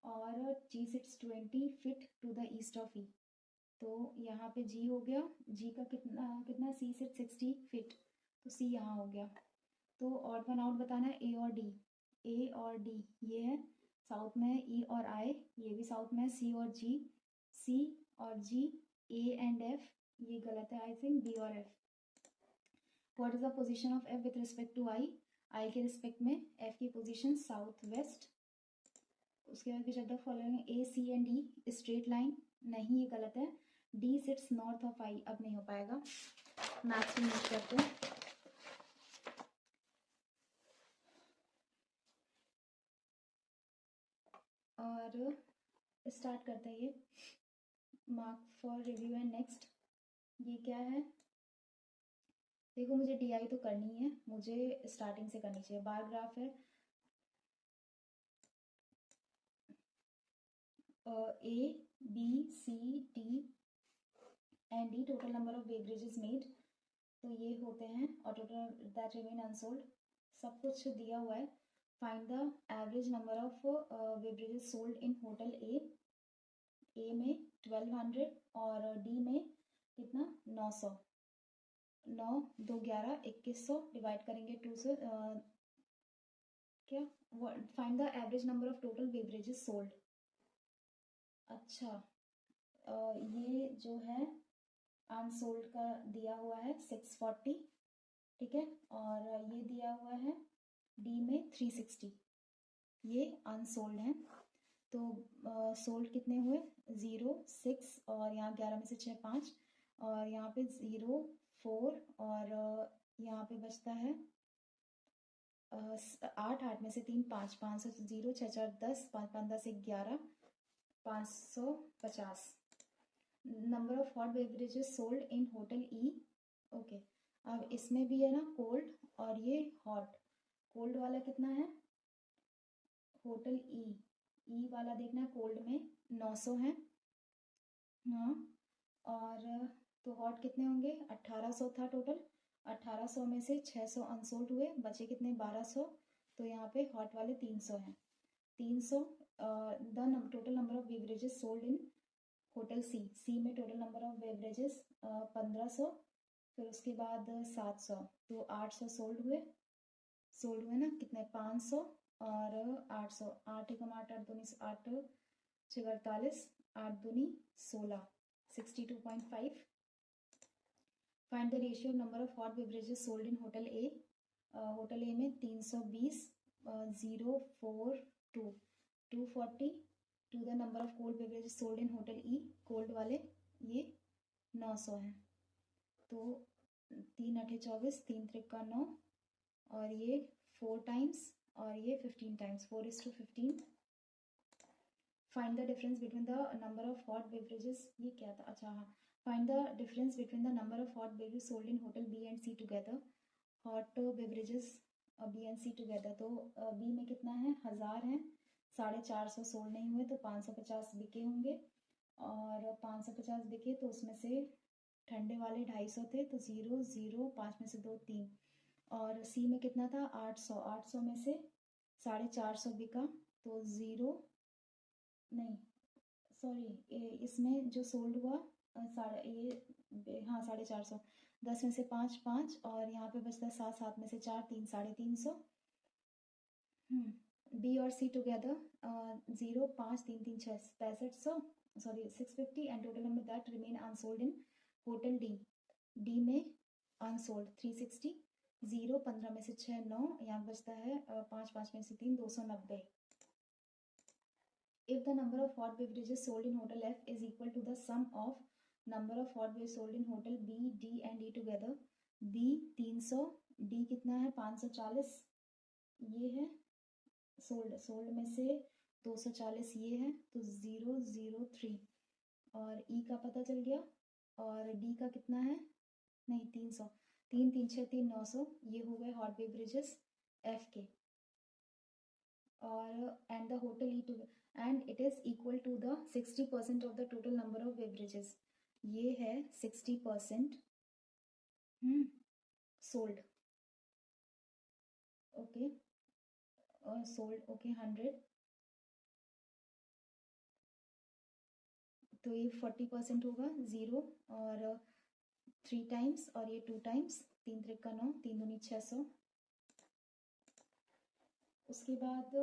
और G sits 20 feet to the east of E, तो यहाँ पे G हो गया, G का कितना C sits 60 feet, तो C यहाँ हो गया। तो ऑड वन आउट बताना है, A और D, A और D ये है साउथ में है, E और I ये भी साउथ में है, C और G, C और G, A एंड F ये गलत है आई थिंक, B और F। What is the position of F with respect to I के रिस्पेक्ट में F की पोजीशन साउथ वेस्ट। उसके बाद जब तक following A C and D straight line, नहीं ये गलत है, D sits north of I, अब नहीं हो पाएगा, मैथ्स में यूज करते हैं। और स्टार्ट करते हैं ये mark for review and next. ये क्या है, देखो मुझे DI तो करनी है, मुझे स्टार्टिंग से करनी चाहिए। बार ग्राफ है, A B C D and D total number of beverages made, तो ये होते हैं, और टोटल दैट रिमेन अनसोल्ड, सब कुछ दिया हुआ है। Find the average number of beverages sold in hotel A में 1200 और D में कितना 900, 9 2 11 2100 डिवाइड करेंगे 2 से, क्या find the average number of total beverages sold. अच्छा ये जो है अनसोल्ड का दिया हुआ है 640, ठीक है, और ये दिया हुआ है डी में 360, ये अनसोल्ड हैं। तो सोल्ड कितने हुए, 0 6 और यहाँ 11 में से 6 5 और यहाँ पे 0 4 और यहाँ पे बचता है 8 8 में से 3 5 500 0 6 4 10 5 5 10 11 550 number of hot beverages sold in hotel E. Okay, अब इसमें भी है ना कोल्ड और ये हॉट। कोल्ड वाला कितना है, होटल ई वाला देखना है, कोल्ड में 900 है। हाँ, और तो हॉट कितने होंगे, 1800 था टोटल। 1800 में से 600 अनसोल्ड हुए, बचे कितने 1200। तो यहाँ पे हॉट वाले 300 हैं। 300 the total number of beverages sold in hotel C में टोटल नंबर ऑफ बेवरेजेस 1500। फिर उसके बाद 700, तो 800 सोल्ड हुए ना, कितने 500 और 800। 8 एकम 8 8 दूनी 8 6 48 8 दूनी 16 62.5। Find the ratio number of hot beverages sold in hotel A. Hotel A में 320 0 4 2 240 to the number of cold beverages sold in hotel E. Cold वाले ये 900 हैं। तो 3 8 24 3 त्रिका 9 और ये 4 टाइम्स और ये 15 times 4:15। Find the difference between the number of hot beverages, ये क्या था, अच्छा हाँ, find the difference between the number of hot beverage sold in hotel B and C together. Hot beverages B and C together, तो B में कितना है, 1000 है, 450 सोल्ड नहीं हुए तो 550 बिके होंगे। और 550 बिके तो उसमें से ठंडे वाले 250 थे, तो 0 0 5 में से 2 3। और सी में कितना था, 800 में से 450 बिका, तो 0 नहीं सॉरी, इसमें जो सोल्ड हुआ साढ़े ये हाँ 450, 10 में से 5 5 और यहाँ पे बचता है 7 7 में से 4 3 350। बी और C together 0 5 3 3 6 6500 sorry 650 and total number that remain unsold in hotel D. D में अनसोल्ड 360, 0 15 में से 6 9, यहाँ बचता है 5 5 में से 3 290। If the number of hot beverages sold in hotel F is equal to the sum of number of hot beverages sold in hotel B, D and E together, B 300, D कितना है 540, ये है सोल्ड में से 240 ये है, तो 003 और E का पता चल गया। और D का कितना है, नहीं 300, 3 3 6 3 900, ये हो गए हॉट बेवरेजेस F के। और and the hotel E two and it is equal to the 60% of the total number of beverages, ये है 60% सोल्ड। ओके, सोल्ड ओके 100, तो ये 40% होगा 0 और 3 टाइम्स और ये 2 टाइम्स 3 त्रिका 9 3 दूनी 600। उसके बाद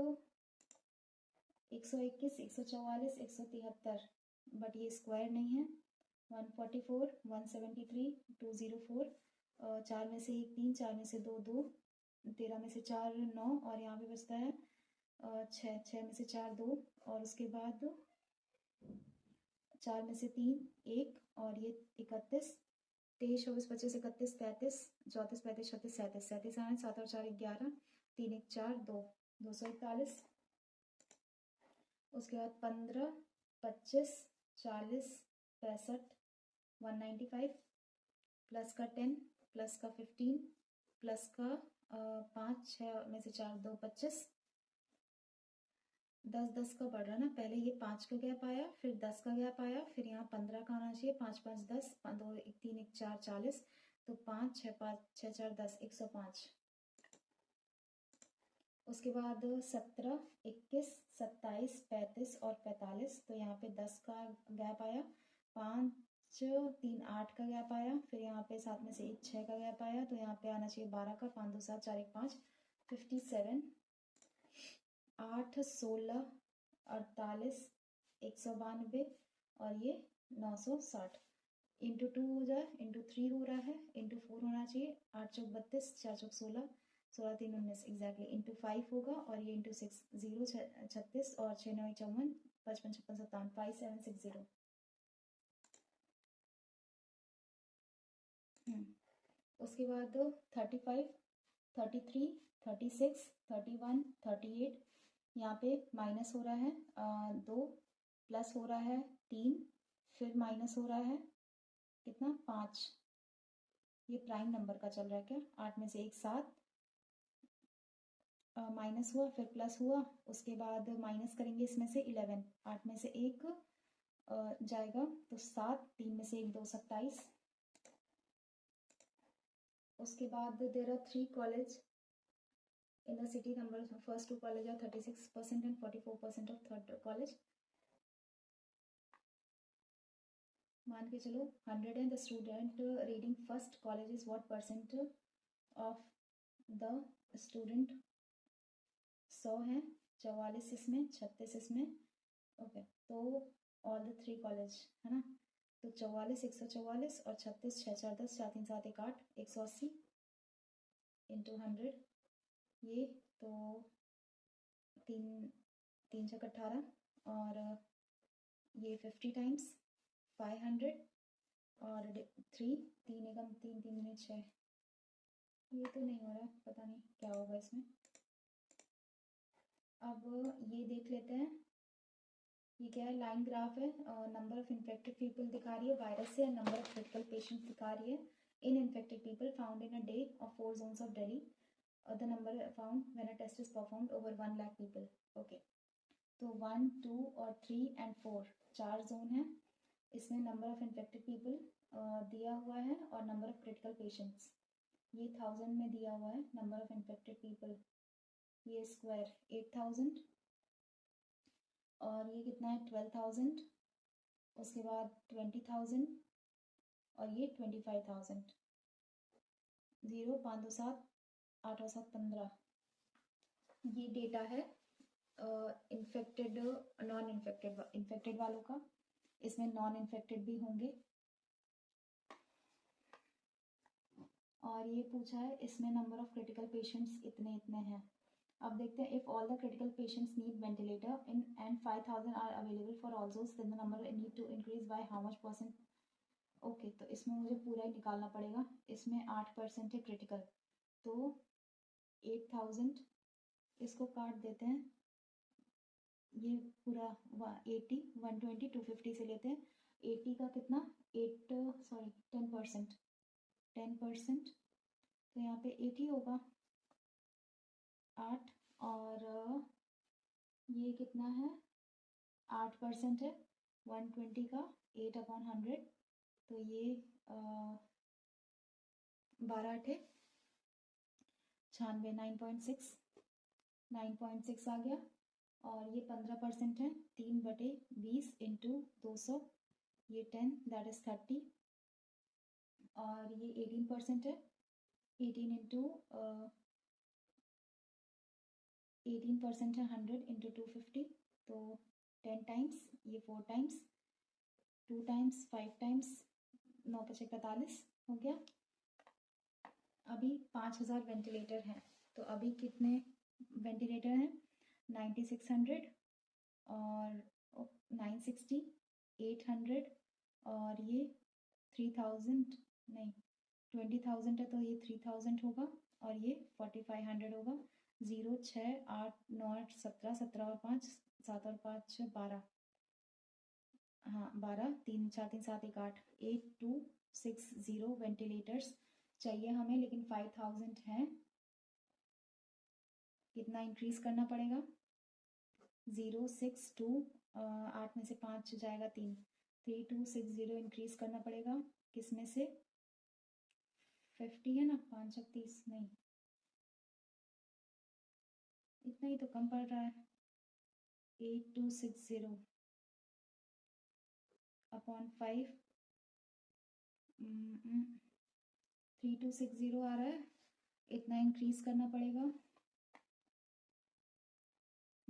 121 144 173, बट ये स्क्वायर नहीं है। 144 173 204, 4 में से 1 3 4 में से 2 2, 13 में से 4 9 और यहाँ पे बचता है 6 6 में से 4 2 और उसके बाद 4 में से 3 1 और ये 31 23 24 25 31 33 34 35 36 37 37 आए 7 और 4 11 3 1 4 2 241। उसके बाद 15 25 40 65 195 प्लस का 10 प्लस का 15 प्लस का 5 6 में से 4 2 25, 10 10 का बढ़ रहा ना, पहले ये 5 का गैप आया फिर 10 का गैप आया फिर यहाँ 15 का आना चाहिए, 5 5 10 2 1 3 1 4 40, तो 5 6 5 6 4 10 105। उसके बाद 17 21 27 35 और 45, तो यहाँ पे 10 का गैप आया, 5 3 8 का गैप आया, फिर यहाँ पे 7 में से 1 6 का गैप आया, तो यहाँ पे आना चाहिए 12 का, 5 2 7 4 1 5 57, 8 16 48 192 और ये 960 इंटू 2 हो जाए, इंटू 3 हो रहा है, इंटू 4 होना चाहिए, 8 चौक 32 4 चौक 16 16 3 19 एग्जैक्टली इंटू 5 होगा और ये इंटू 6 0 36 और 6 9 54 55 56 57 5760। उसके बाद 35 33 36 31 38 यहाँ पे माइनस हो रहा है 2 प्लस हो रहा है 3 फिर माइनस हो रहा है कितना 5। ये प्राइम नंबर का चल रहा है क्या? 8 में से एक 7 माइनस हुआ फिर प्लस हुआ उसके बाद माइनस करेंगे इसमें से 11 8 में से एक जाएगा तो 7 3 में से एक 2 27। उसके बाद there are 3 college in the city. Number of first 2 college are 36% and 44% of third college. मान के चलो 100 है the student reading first college is what percent of the student? 100 है 44 इसमें 36 इसमें ओके तो all the 3 college है ना तो 44 144 और 36 6 4 10 4 3 7 1 8 180 इंटू 100 ये तो 3 6 18 और ये 50 टाइम्स 500 और 3 3 एकम 3 3 में 6 ये तो नहीं हो रहा पता नहीं क्या होगा इसमें। अब ये देख लेते हैं ये क्या है लाइन ग्राफ है नंबर ऑफ इन्फेक्टेड पीपल दिखा रही है वायरस से नंबर ऑफ क्रिटिकल पेशेंट्स दिखा रही है in infected people found in a day of 4 zones of Delhi the number found when a test is performed over 1 lakh people. Okay. तो 1 2 और 3 and 4 4 zone है इसमें नंबर ऑफ इन्फेक्टेड पीपल दिया हुआ है और नंबर ऑफ क्रिटिकल पेशेंट्स ये 1000 में दिया हुआ है नंबर ऑफ इन्फेक्टेड पीपल ये स्क्वायर 8000 और ये कितना है 12000 उसके बाद 20000 और ये 25000 0 5 2 7 8 और 7 15 ये डेटा है इन्फेक्टेड नॉन इन्फेक्टेड इन्फेक्टेड वालों का इसमें नॉन इन्फेक्टेड भी होंगे और ये पूछा है इसमें नंबर ऑफ क्रिटिकल पेशेंट्स इतने इतने हैं। अब देखते हैं if all the critical patients need ventilator in and 5000 are available for all zones then the number need to increase by how much percent. Okay तो इसमें मुझे पूरा ही निकालना पड़ेगा इसमें 8% है क्रिटिकल तो 8000 इसको काट देते हैं ये पूरा 80 120 250 से लेते हैं 80 का कितना 10% तो यहाँ पे 80 होगा 8 और ये कितना है 8% है 120 का 8/100 तो ये 12 8 96 9.6 आ गया और ये 15% है 3/20 इंटू 200 ये 10 दैट इज 30 और ये 18% है 18 इंटू 18% है 100 इंटू 250 तो 10 टाइम्स ये 4 टाइम्स 2 टाइम्स 5 टाइम्स 9 5 45 हो गया। अभी 5000 वेंटिलेटर हैं तो अभी कितने वेंटिलेटर हैं 9600 और 960 800 और ये 3000 नहीं 20000 है तो ये 3000 होगा और ये 4500 होगा 0 6 8 9 8 17 17 और 5 7 और 5 12 हाँ 12 3 4 3 7 1 8 8260 वेंटिलेटर्स चाहिए हमें लेकिन 5000 हैं कितना इंक्रीज करना पड़ेगा 062 8 में से 5 जाएगा 3 3260 इंक्रीज करना पड़ेगा किस में से 50 है ना 5 30 नहीं इतना ही तो कम पड़ रहा है 8260 अपॉन 5 3260 आ रहा है इतना इंक्रीज करना पड़ेगा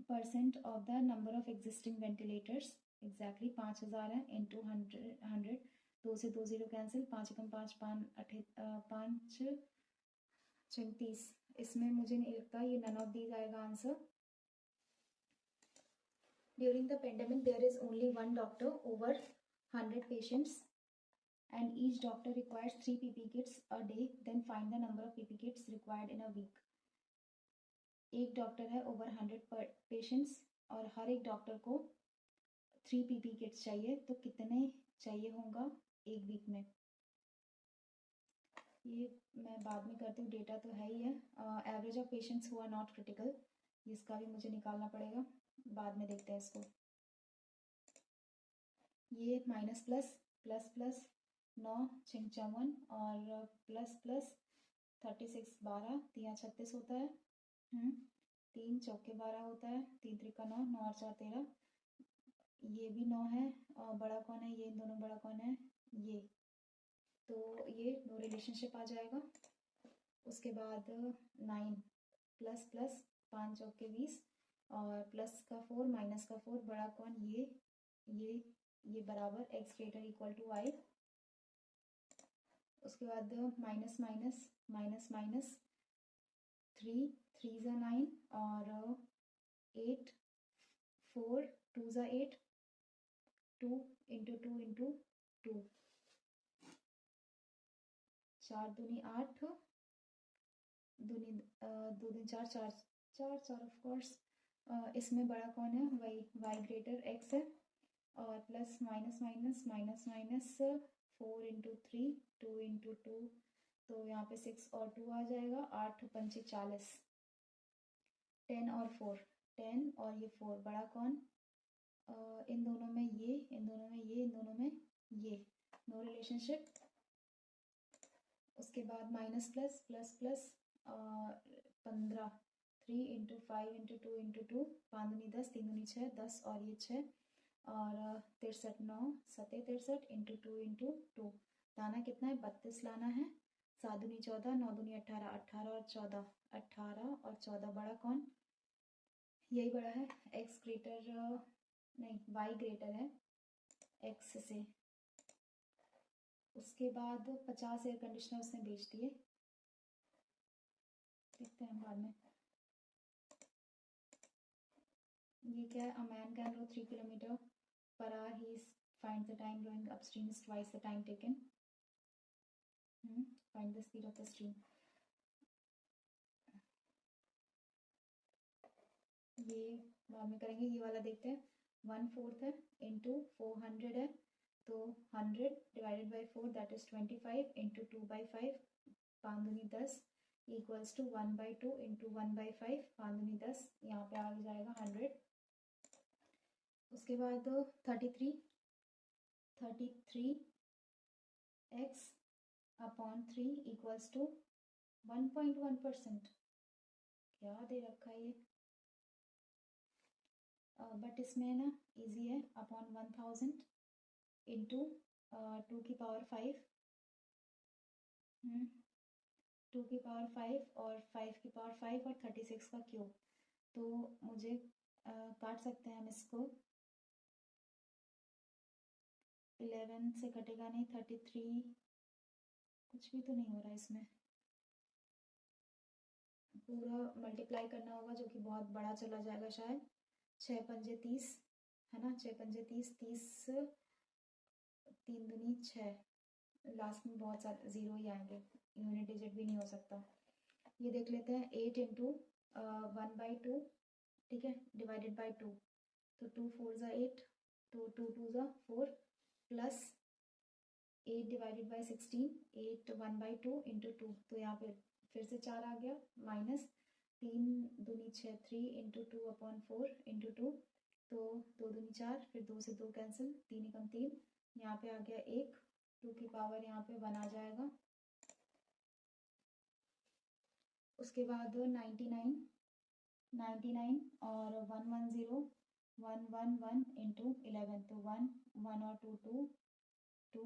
percent of the number of existing ventilators exactly 5000 है इंटू 100 2 से 2 0 कैंसिल 5 एकम 5 5 34 इसमें मुझे नहीं लगता ये नन ऑफ दीज आएगा answer. During the pandemic there is only one doctor over 100 patients and each doctor requires 3 PP kits a day, then find the number of PP kits required in a week. एक doctor है over 100 patients और हर एक doctor को 3 PP kits चाहिए, तो कितने चाहिए होगा एक वीक में। ये मैं बाद में करती हूँ, डेटा तो है ही है। Average of patients who are not critical, इसका भी मुझे निकालना पड़ेगा, बाद में देखते हैं इसको। ये माइनस प्लस प्लस प्लस 9 6 54 और प्लस प्लस 36 12 3 36 होता है, 3 चौके 12 होता है, 3 त्रिका 9 9 और 4 13, ये भी 9 है और बड़ा कौन है, ये इन दोनों बड़ा कौन है, ये, तो ये नो रिलेशनशिप आ जाएगा। उसके बाद 9 प्लस प्लस 5 चौके 20 और प्लस का 4 माइनस का 4 बड़ा कौन, ये बराबर x greater equal to y। उसके बाद माइनस माइनस माइनस माइनस 3 3 ज़ा 9 और 8 4 2 ज़ा 8 2 इंटू 2 इंटू 2 4 दूनी 8 दूनी 2 दिन 4 4 4 4 ऑफ कोर्स। इसमें बड़ा कौन है, y ग्रेटर x है और plus minus minus minus minus 4 into 3 2 into 2, तो यहाँ पे 6 और 2 आ जाएगा, 8 पंचे 40, 10 और 4 10 और ये 4 बड़ा कौन, इन दोनों में ये, इन दोनों में ये, इन दोनों में ये, नो रिलेशनशिप। उसके बाद minus plus plus plus 15 3 into 5 into 2 into 2 5 दूनी 10 3 दूनी 6 10 और ये 6 और 63 9 7 63 इंटू 2 इंटू 2, लाना कितना है 32 लाना है, 7 दूनी 14 9 दूनी 18 18 और 14 18 और 14 बड़ा कौन, यही बड़ा है, x ग्रेटर नहीं y ग्रेटर है x से। उसके बाद 50 एयर कंडीशनर उसने बेच दिए, देखते हैं बाद में। ये क्या है, a man can row 3 kilometre per hour, he finds the time rowing upstream is twice the time taken. Find the speed of the stream. ये बाद में करेंगे, ये वाला देखते हैं। 1/4 है इंटू 400 है, तो 100 divided by 4 that is 25 into 2/5 5 दूनी 10 इक्वल्स टू 1/2 इंटू 1/5 5 दूनी 10, यहाँ पे आ जाएगा 100। उसके बाद 33 x अपॉन 3 इक्वल्स टू 1.1%, क्या दे रखा है ये, बट इसमें ना इजी है, अपॉन 1000 इंटू 2 की पावर 5 2 की पावर 5 और 5 की पावर 5 और 36 का क्यूब, तो मुझे काट सकते हैं हम इसको, 11 से कटेगा नहीं, 33 कुछ भी तो नहीं हो रहा है इसमें, पूरा मल्टीप्लाई करना होगा जो कि बहुत बड़ा चला जाएगा शायद। 6 पंजे 30 है ना, 6 पंजे 30 30 3 दूनी 6, लास्ट में बहुत सारे ज़ीरो ही आएंगे, यूनिट डिजिट भी नहीं हो सकता। ये देख लेते हैं 8 इंटू 1/2, ठीक है, डिवाइडेड बाई 2, तो 2 4 ज़ा 8, तो 2 2 ज़ा 4 प्लस 8 डिवाइडेड बाई 16 8 1/2 इंटू 2, तो यहाँ पे फिर से 4 आ गया, माइनस 3 दूनी 6 3 इंटू 2 अपॉन 4 इंटू 2, तो 2 दूनी 4, फिर 2 से 2 कैंसिल, 3 एकम 3, यहाँ पे आ गया 1, 2 की पावर यहाँ पे 1 आ जाएगा। उसके बाद 99 और 110 111 इंटू 11, तो 1 1 और 2 2 2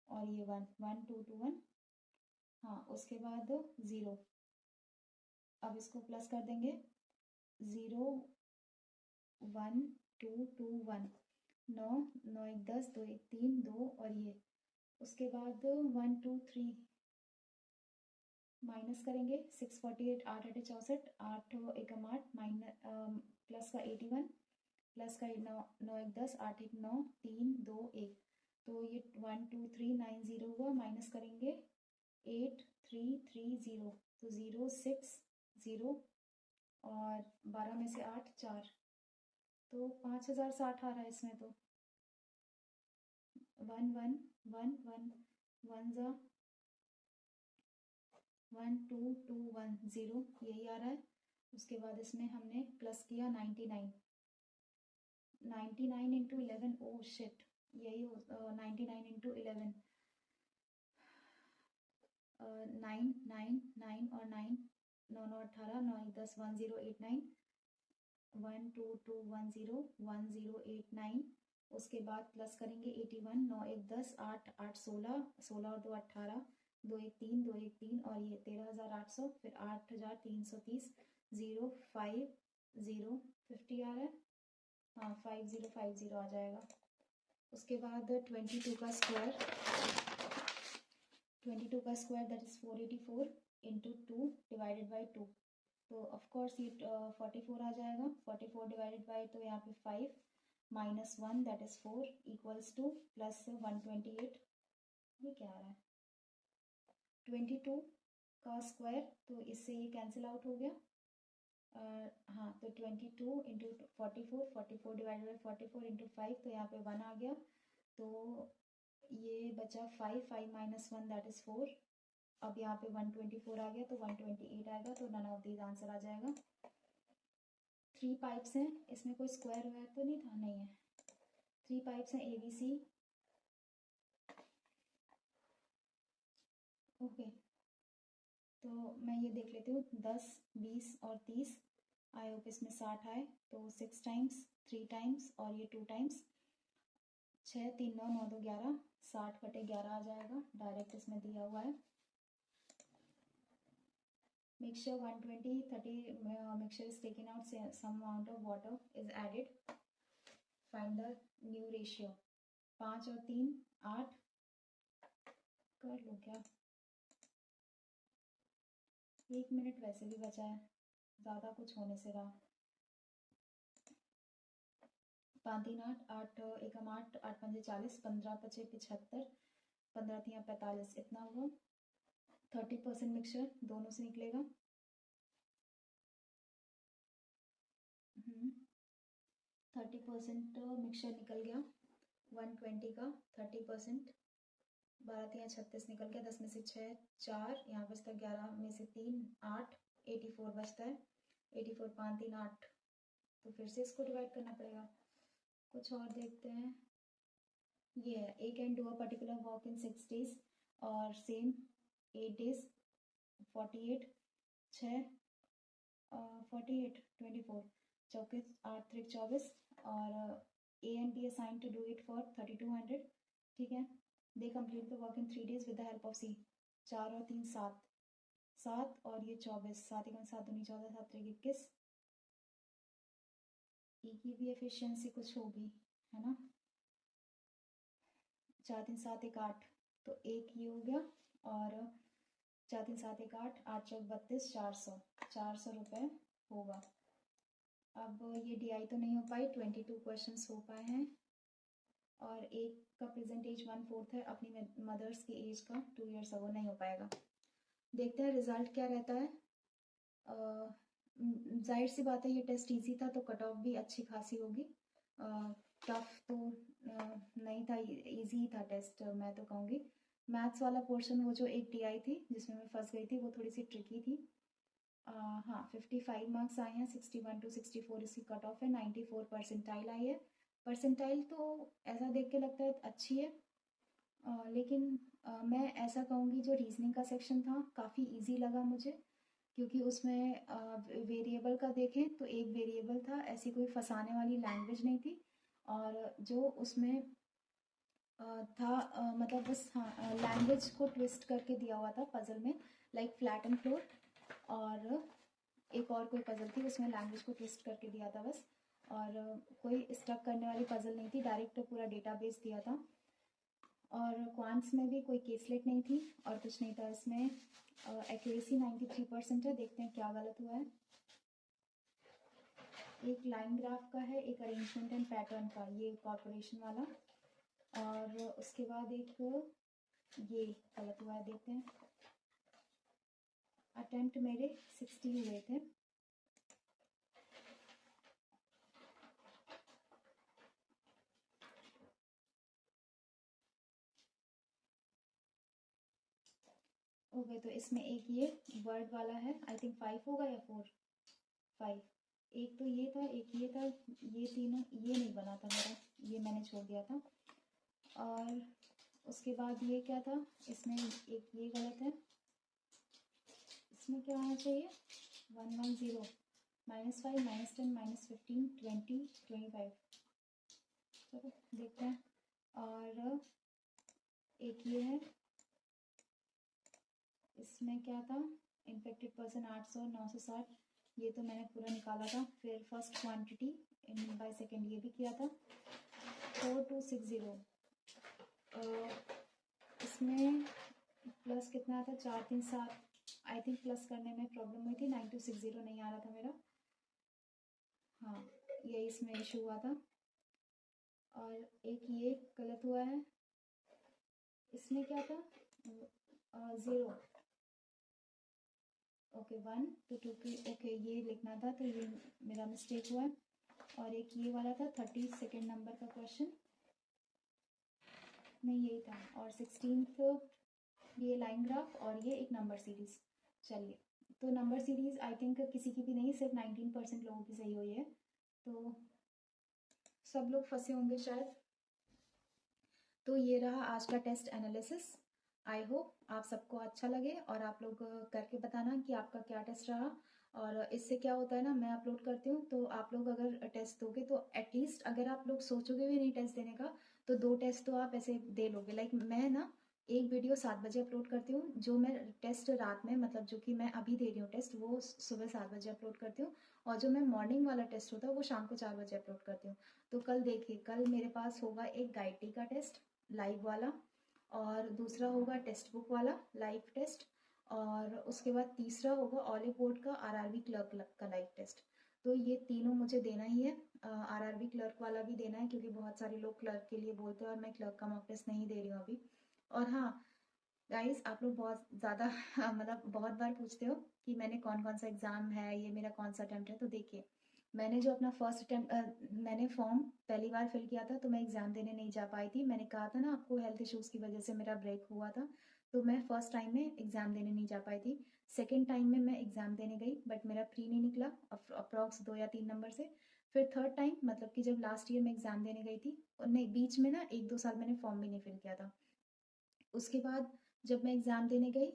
और ये 1 1 2 2 1, हाँ, उसके बाद 0, अब इसको प्लस कर देंगे, 0 1 2 2 1 9 9 1 10 2 1 3 2 और ये, उसके बाद 1 2 3 माइनस करेंगे 648, 8 8 64, 8 एकम 8 माइनस प्लस का 81 प्लस का 9 9 1 10 8 1 9 3 2 1, तो ये 1 2 3 9 0 हुआ, माइनस करेंगे 8 3 3 0, तो 0 6 0 और 12 में से 8 4, तो 5060 आ रहा है इसमें। तो 1 1 1 1 1 जा 1 2 2 1 0, यही आ रहा है। उसके बाद इसमें हमने प्लस किया 99 इंटू 11, ओ शिट, यही 99 इंटू 11, 9 9 9 और 9 9 9 18 9 1 10 1089 12210 1089। उसके बाद प्लस करेंगे 81 9 1 10 8 8 16 16 और 2 18 2 1 3 2 1 3 और ये 13800, फिर 8330 0 5 0 50 आ रहा है, हाँ 5050 आ जाएगा। उसके बाद 22 का स्क्वायर, 22 का square that is 484 into 2 divided by 2, तो ऑफकोर्स ये 44 आ जाएगा। 44 डिवाइडेड बाई, तो यहाँ पे 5 minus 1 that is 4 equals two plus 128, ये क्या आ रहा है 22 का स्क्वायर, तो इससे ये कैंसिल आउट हो गया। हाँ, तो 22 इंटू 44 44 डिवाइडेड बाई 44 इंटू 5, तो यहाँ पे 1 आ गया, तो ये बचा 5 5 माइनस 1 दैट इज 4। अब यहाँ पे 124 आ गया, तो 128 आएगा, तो नन ऑफ दीज आंसर आ जाएगा। 3 पाइप्स हैं, इसमें कोई स्क्वायर वगैरह तो नहीं था, नहीं है। 3 पाइप्स हैं ABC, ओके। तो मैं ये देख लेती हूँ 10 20 और 30, आई होप इसमें 60 आए, तो 6 टाइम्स 3 टाइम्स और ये 2 टाइम्स, 6 3 9 9 2 11, 60 बटे 11 आ जाएगा, डायरेक्ट इसमें दिया हुआ है। Mixture 120 30 mixture is taken out, some amount of water is added, find the new ratio। 5 और 3 8, कर लो क्या, 1 मिनट वैसे भी बचा है, ज़्यादा कुछ होने से रहा। 5 3 8 8 एकम 8 8 5 40 15 5 75 15 3 45, इतना हुआ। 30% मिक्सचर दोनों से निकलेगा। 30% मिक्सचर निकल गया 120 का 30%, 12 3 36 निकल गया, 10 में से 6 4, यहाँ बचता 11 में से 3 8, 84 बचता है, 84 5 3 8, तो फिर से इसको डिवाइड करना पड़ेगा। कुछ और देखते हैं, ये है A can do a particular work in 6 days और सेम 8 days 48 6 48 24 24 8 3 24 और A and B assign to do it for 3200, ठीक है। They complete the work in 3 days with the help of C. 4 और 3 7 7 और ये 24, 7 1 7 2 14 7 3 21, ई की भी एफिशिएंसी कुछ होगी, है ना। 4 3 7 1 8, तो एक ये हो गया, और 4 3 7 1 8 8 चौक 32 400 रुपये होगा। अब ये DI तो नहीं हो पाई, 22 क्वेश्चंस हो पाए हैं, और एक का प्रेजेंट एज 1/4 है, अपनी मदर्स की एज का 2 years अगो नहीं हो पाएगा। देखते हैं रिजल्ट क्या रहता है। जाहिर सी बात है ये टेस्ट इजी था, तो कट ऑफ भी अच्छी खासी होगी। टफ तो नहीं था, इजी ही था टेस्ट, मैं तो कहूँगी। मैथ्स वाला पोर्शन, वो जो एक DI थी जिसमें मैं फंस गई थी, वो थोड़ी सी ट्रिकी थी। हाँ 55 मार्क्स आए हैं, 61 to 64 इसकी कट ऑफ है, 94 परसेंटाइल आई है। परसेंटाइल तो ऐसा देख के लगता है अच्छी है, लेकिन मैं ऐसा कहूँगी जो रीजनिंग का सेक्शन था काफ़ी इजी लगा मुझे, क्योंकि उसमें वेरिएबल का देखें तो एक वेरिएबल था, ऐसी कोई फंसाने वाली लैंग्वेज नहीं थी, और जो उसमें था मतलब बस, हाँ लैंग्वेज को ट्विस्ट करके दिया हुआ था पजल में, लाइक फ्लैट एंड फ्लोर, और एक और कोई पजल थी उसमें लैंग्वेज को ट्विस्ट करके दिया था बस, और कोई स्टक करने वाली पजल नहीं थी, डायरेक्ट पूरा डेटाबेस दिया था। और क्वांट्स में भी कोई केसलेट नहीं थी और कुछ नहीं था इसमें। एक्यूरेसी 93% है। देखते हैं क्या गलत हुआ है। एक लाइन ग्राफ का है, एक अरेंजमेंट एंड पैटर्न का, ये कॉर्पोरेशन वाला, और उसके बाद एक ये गलत हुआ है। देखते हैं। अटेम्प्ट मेरे 60 हुए थे। ओके, तो इसमें एक ये वर्ड वाला है, आई थिंक 5 होगा या 4, 5। एक तो ये था, एक ये था, ये तीनों, ये नहीं बना था मेरा, ये मैंने छोड़ दिया था। और उसके बाद ये क्या था, इसमें एक ये गलत है। इसमें क्या होना चाहिए, 110, -5, -10, -15, 20, 25। चलो देखते हैं। और एक ये है, इसमें क्या था, इन्फेक्टेड पर्सन 800, 960, ये तो मैंने पूरा निकाला था। फिर first quantity in by second, ये भी किया था। 4260, इसमें प्लस कितना आता, 437, आई थिंक प्लस करने में प्रॉब्लम हुई थी, 9260 नहीं आ रहा था मेरा। हाँ, ये इसमें इशू हुआ था। और एक ये गलत हुआ है, इसमें क्या था, 0, ओके 1 तो 2 की, ओके ये लिखना था, तो ये मेरा मिस्टेक हुआ है। और एक ये वाला था 32 नंबर का क्वेश्चन, नहीं यही था। और 16th ये लाइन ग्राफ, और ये एक नंबर सीरीज। चलिए, तो नंबर सीरीज आई थिंक किसी की भी नहीं, सिर्फ 19% लोगों की सही हुई है, तो सब लोग फंसे होंगे शायद। तो ये रहा आज का टेस्ट एनालिसिस। आई होप आप सबको अच्छा लगे और आप लोग करके बताना कि आपका क्या टेस्ट रहा। और इससे क्या होता है ना, मैं अपलोड करती हूँ तो आप लोग अगर टेस्ट दोगे तो एटलीस्ट अगर आप लोग सोचोगे भी नहीं टेस्ट देने का, तो 2 टेस्ट तो आप ऐसे दे लोगे। लाइक मैं ना एक वीडियो 7 बजे अपलोड करती हूँ, जो मैं टेस्ट रात में, मतलब जो कि मैं अभी दे रही हूँ टेस्ट, वो सुबह 7 बजे अपलोड करती हूँ। और जो मैं मॉर्निंग वाला टेस्ट होता है वो शाम को 4 बजे अपलोड करती हूँ। तो कल देखिए, कल मेरे पास होगा एक गाइटी का टेस्ट लाइव वाला, और दूसरा होगा टेक्स्ट बुक वाला लाइव टेस्ट, और उसके बाद तीसरा होगा ऑलिव बोर्ड का आरआरबी क्लर्क का लाइव टेस्ट। तो ये तीनों मुझे देना ही है। आरआरबी क्लर्क वाला भी देना है क्योंकि बहुत सारे लोग क्लर्क के लिए बोलते हैं और मैं क्लर्क का मॉक टेस्ट नहीं दे रही हूँ अभी। और हाँ गाइस, आप लोग बहुत ज़्यादा मतलब बहुत बार पूछते हो कि मैंने कौन कौन सा एग्ज़ाम है, ये मेरा कौन सा अटैम्प्ट है। तो देखिए, मैंने जो अपना फर्स्ट अटैम्प्ट, मैंने फॉर्म पहली बार फिल किया था तो मैं एग्ज़ाम देने नहीं जा पाई थी। मैंने कहा था ना आपको, हेल्थ इश्यूज़ की वजह से मेरा ब्रेक हुआ था, तो मैं फर्स्ट टाइम में एग्ज़ाम देने नहीं जा पाई थी। सेकेंड टाइम में मैं एग्ज़ाम देने गई बट मेरा प्री नहीं निकला, अप्रॉक्स 2 या 3 नंबर से। फिर थर्ड टाइम, मतलब कि जब लास्ट ईयर में एग्ज़ाम देने गई थी, नहीं बीच में ना 1-2 साल मैंने फॉर्म भी नहीं फिल किया था। उसके बाद जब मैं एग्ज़ाम देने गई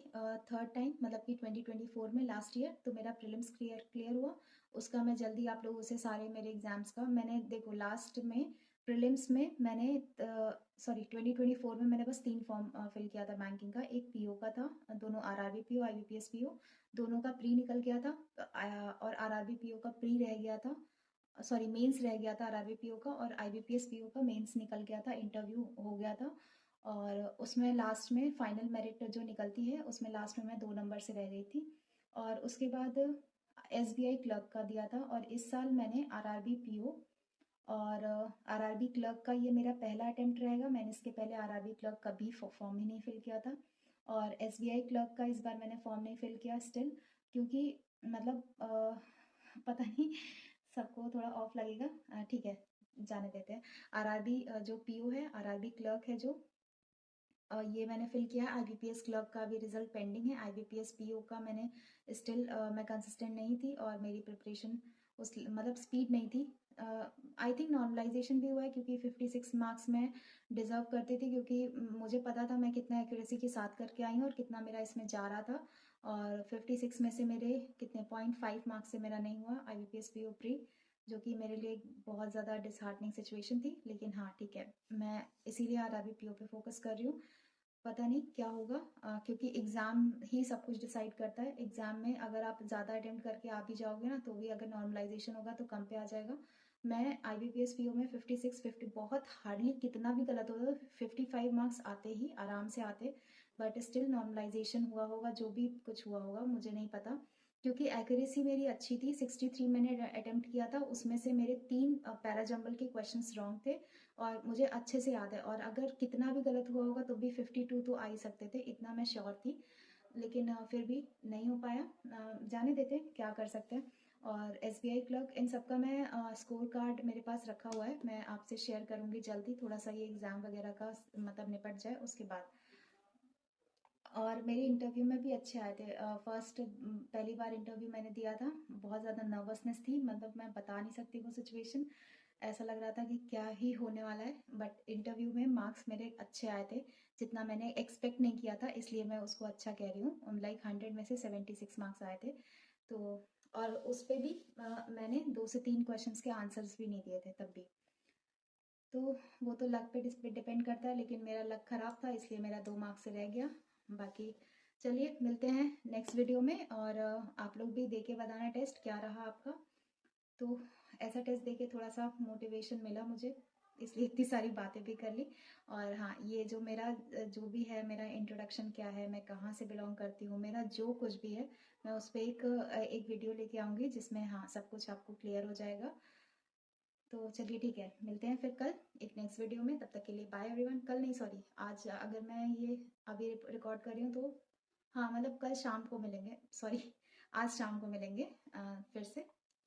थर्ड टाइम, मतलब कि 2024 में लास्ट ईयर, तो मेरा प्रीलिम्स क्लियर हुआ। उसका मैं जल्दी आप लोगों से सारे मेरे एग्ज़ाम्स का, मैंने देखो लास्ट में प्रीलिम्स में मैंने सॉरी 2024 में मैंने बस 3 फॉर्म फिल किया था बैंकिंग का। एक पीओ का था, दोनों आरआरबी पीओ, आईबीपीएस पीओ, दोनों का प्री निकल गया था। और आरआरबी पीओ का प्री रह गया था, सॉरी मेंस रह गया था आरआरबी पीओ का, और आईबीपीएस पीओ का मेंस निकल गया था, इंटरव्यू हो गया था। और उसमें लास्ट में फाइनल मेरिट जो निकलती है उसमें लास्ट में मैं 2 नंबर से रह गई थी। और उसके बाद एसबीआई क्लर्क का दिया था, और इस साल मैंने आरआरबी पीओ और आरआरबी क्लर्क का ये मेरा पहला अटेम्प्ट रहेगा। मैंने इसके पहले आरआरबी क्लर्क कभी फॉर्म ही नहीं फिल किया था, और एसबीआई क्लर्क का इस बार मैंने फॉर्म नहीं फिल किया स्टिल, क्योंकि मतलब पता नहीं, सबको थोड़ा ऑफ लगेगा, ठीक है जाने देते हैं। आरआरबी जो पीओ है, आरआरबी क्लर्क है जो, ये मैंने फिल किया है। आईबीपीएस क्लर्क का भी रिजल्ट पेंडिंग है। आईबीपीएस पीओ का मैंने स्टिल मैं कंसिस्टेंट नहीं थी और मेरी प्रिपरेशन उस मतलब स्पीड नहीं थी। आई थिंक नॉर्मलाइजेशन भी हुआ है क्योंकि 56 मार्क्स मैं डिज़र्व करती थी, क्योंकि मुझे पता था मैं कितना एक्यूरेसी के साथ करके आई हूँ और कितना मेरा इसमें जा रहा था। और 56 में से मेरे कितने 0.5 मार्क्स से मेरा नहीं हुआ आई पीओ प्री, जो कि मेरे लिए एक बहुत ज़्यादा डिसहार्टनिंग सिचुएशन थी। लेकिन हाँ ठीक है, मैं इसीलिए आरआरबी पीओ पे फोकस कर रही हूँ। पता नहीं क्या होगा, क्योंकि एग्ज़ाम ही सब कुछ डिसाइड करता है। एग्ज़ाम में अगर आप ज़्यादा अटेम्प्ट करके आ भी जाओगे ना, तो भी अगर नॉर्मलाइजेशन होगा तो कम पे आ जाएगा। मैं IBPS PO में 56-50 बहुत हार्डली कितना भी गलत होता तो 55 मार्क्स आते ही, आराम से आते, बट स्टिल नॉर्मलाइजेशन हुआ होगा, जो भी कुछ हुआ होगा मुझे नहीं पता, क्योंकि एक्यूरेसी मेरी अच्छी थी। 63 मैंने अटेम्प्ट किया था, उसमें से मेरे 3 पैराजंबल के क्वेश्चंस रॉन्ग थे और मुझे अच्छे से याद है, और अगर कितना भी गलत हुआ होगा तो भी 52 तो आ ही सकते थे, इतना मैं श्योर थी। लेकिन फिर भी नहीं हो पाया, जाने देते, क्या कर सकते हैं। और SBI क्लर्क इन सब का मैं स्कोर कार्ड मेरे पास रखा हुआ है, मैं आपसे शेयर करूँगी जल्दी, थोड़ा सा ये एग्ज़ाम वगैरह का मतलब निपट जाए उसके बाद। और मेरे इंटरव्यू में भी अच्छे आए थे। फर्स्ट पहली बार इंटरव्यू मैंने दिया था, बहुत ज़्यादा नर्वसनेस थी, मतलब मैं बता नहीं सकती वो सिचुएशन, ऐसा लग रहा था कि क्या ही होने वाला है, बट इंटरव्यू में मार्क्स मेरे अच्छे आए थे, जितना मैंने एक्सपेक्ट नहीं किया था, इसलिए मैं उसको अच्छा कह रही हूँ। लाइक 100 में से 76 मार्क्स आए थे। तो और उस पर भी मैंने 2 से 3 क्वेश्चंस के आंसर्स भी नहीं दिए थे तब भी। तो वो तो लक पे डिपेंड करता है, लेकिन मेरा लक ख़राब था, इसलिए मेरा 2 मार्क्स से रह गया। बाकी चलिए मिलते हैं नेक्स्ट वीडियो में, और आप लोग भी दे के बताना टेस्ट क्या रहा आपका। तो ऐसा टेस्ट देके थोड़ा सा मोटिवेशन मिला मुझे, इसलिए इतनी सारी बातें भी कर ली। और हाँ, ये जो मेरा जो भी है, मेरा इंट्रोडक्शन क्या है, मैं कहाँ से बिलोंग करती हूँ, मेरा जो कुछ भी है, मैं उस पर एक वीडियो लेके आऊँगी जिसमें हाँ सब कुछ आपको क्लियर हो जाएगा। तो चलिए ठीक है, मिलते हैं फिर कल एक नेक्स्ट वीडियो में, तब तक के लिए बाय एवरीवन। कल नहीं, सॉरी, आज, अगर मैं ये अभी रिकॉर्ड कर रही हूँ तो हाँ, मतलब कल शाम को मिलेंगे, सॉरी, आज शाम को मिलेंगे फिर से।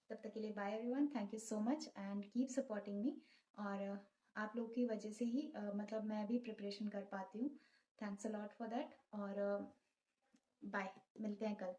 तब तक के लिए bye everyone, thank you so much and keep supporting me. और आप लोग की वजह से ही मतलब मैं भी प्रिपरेशन कर पाती हूँ। Thanks a lot for that, और बाय, मिलते हैं कल।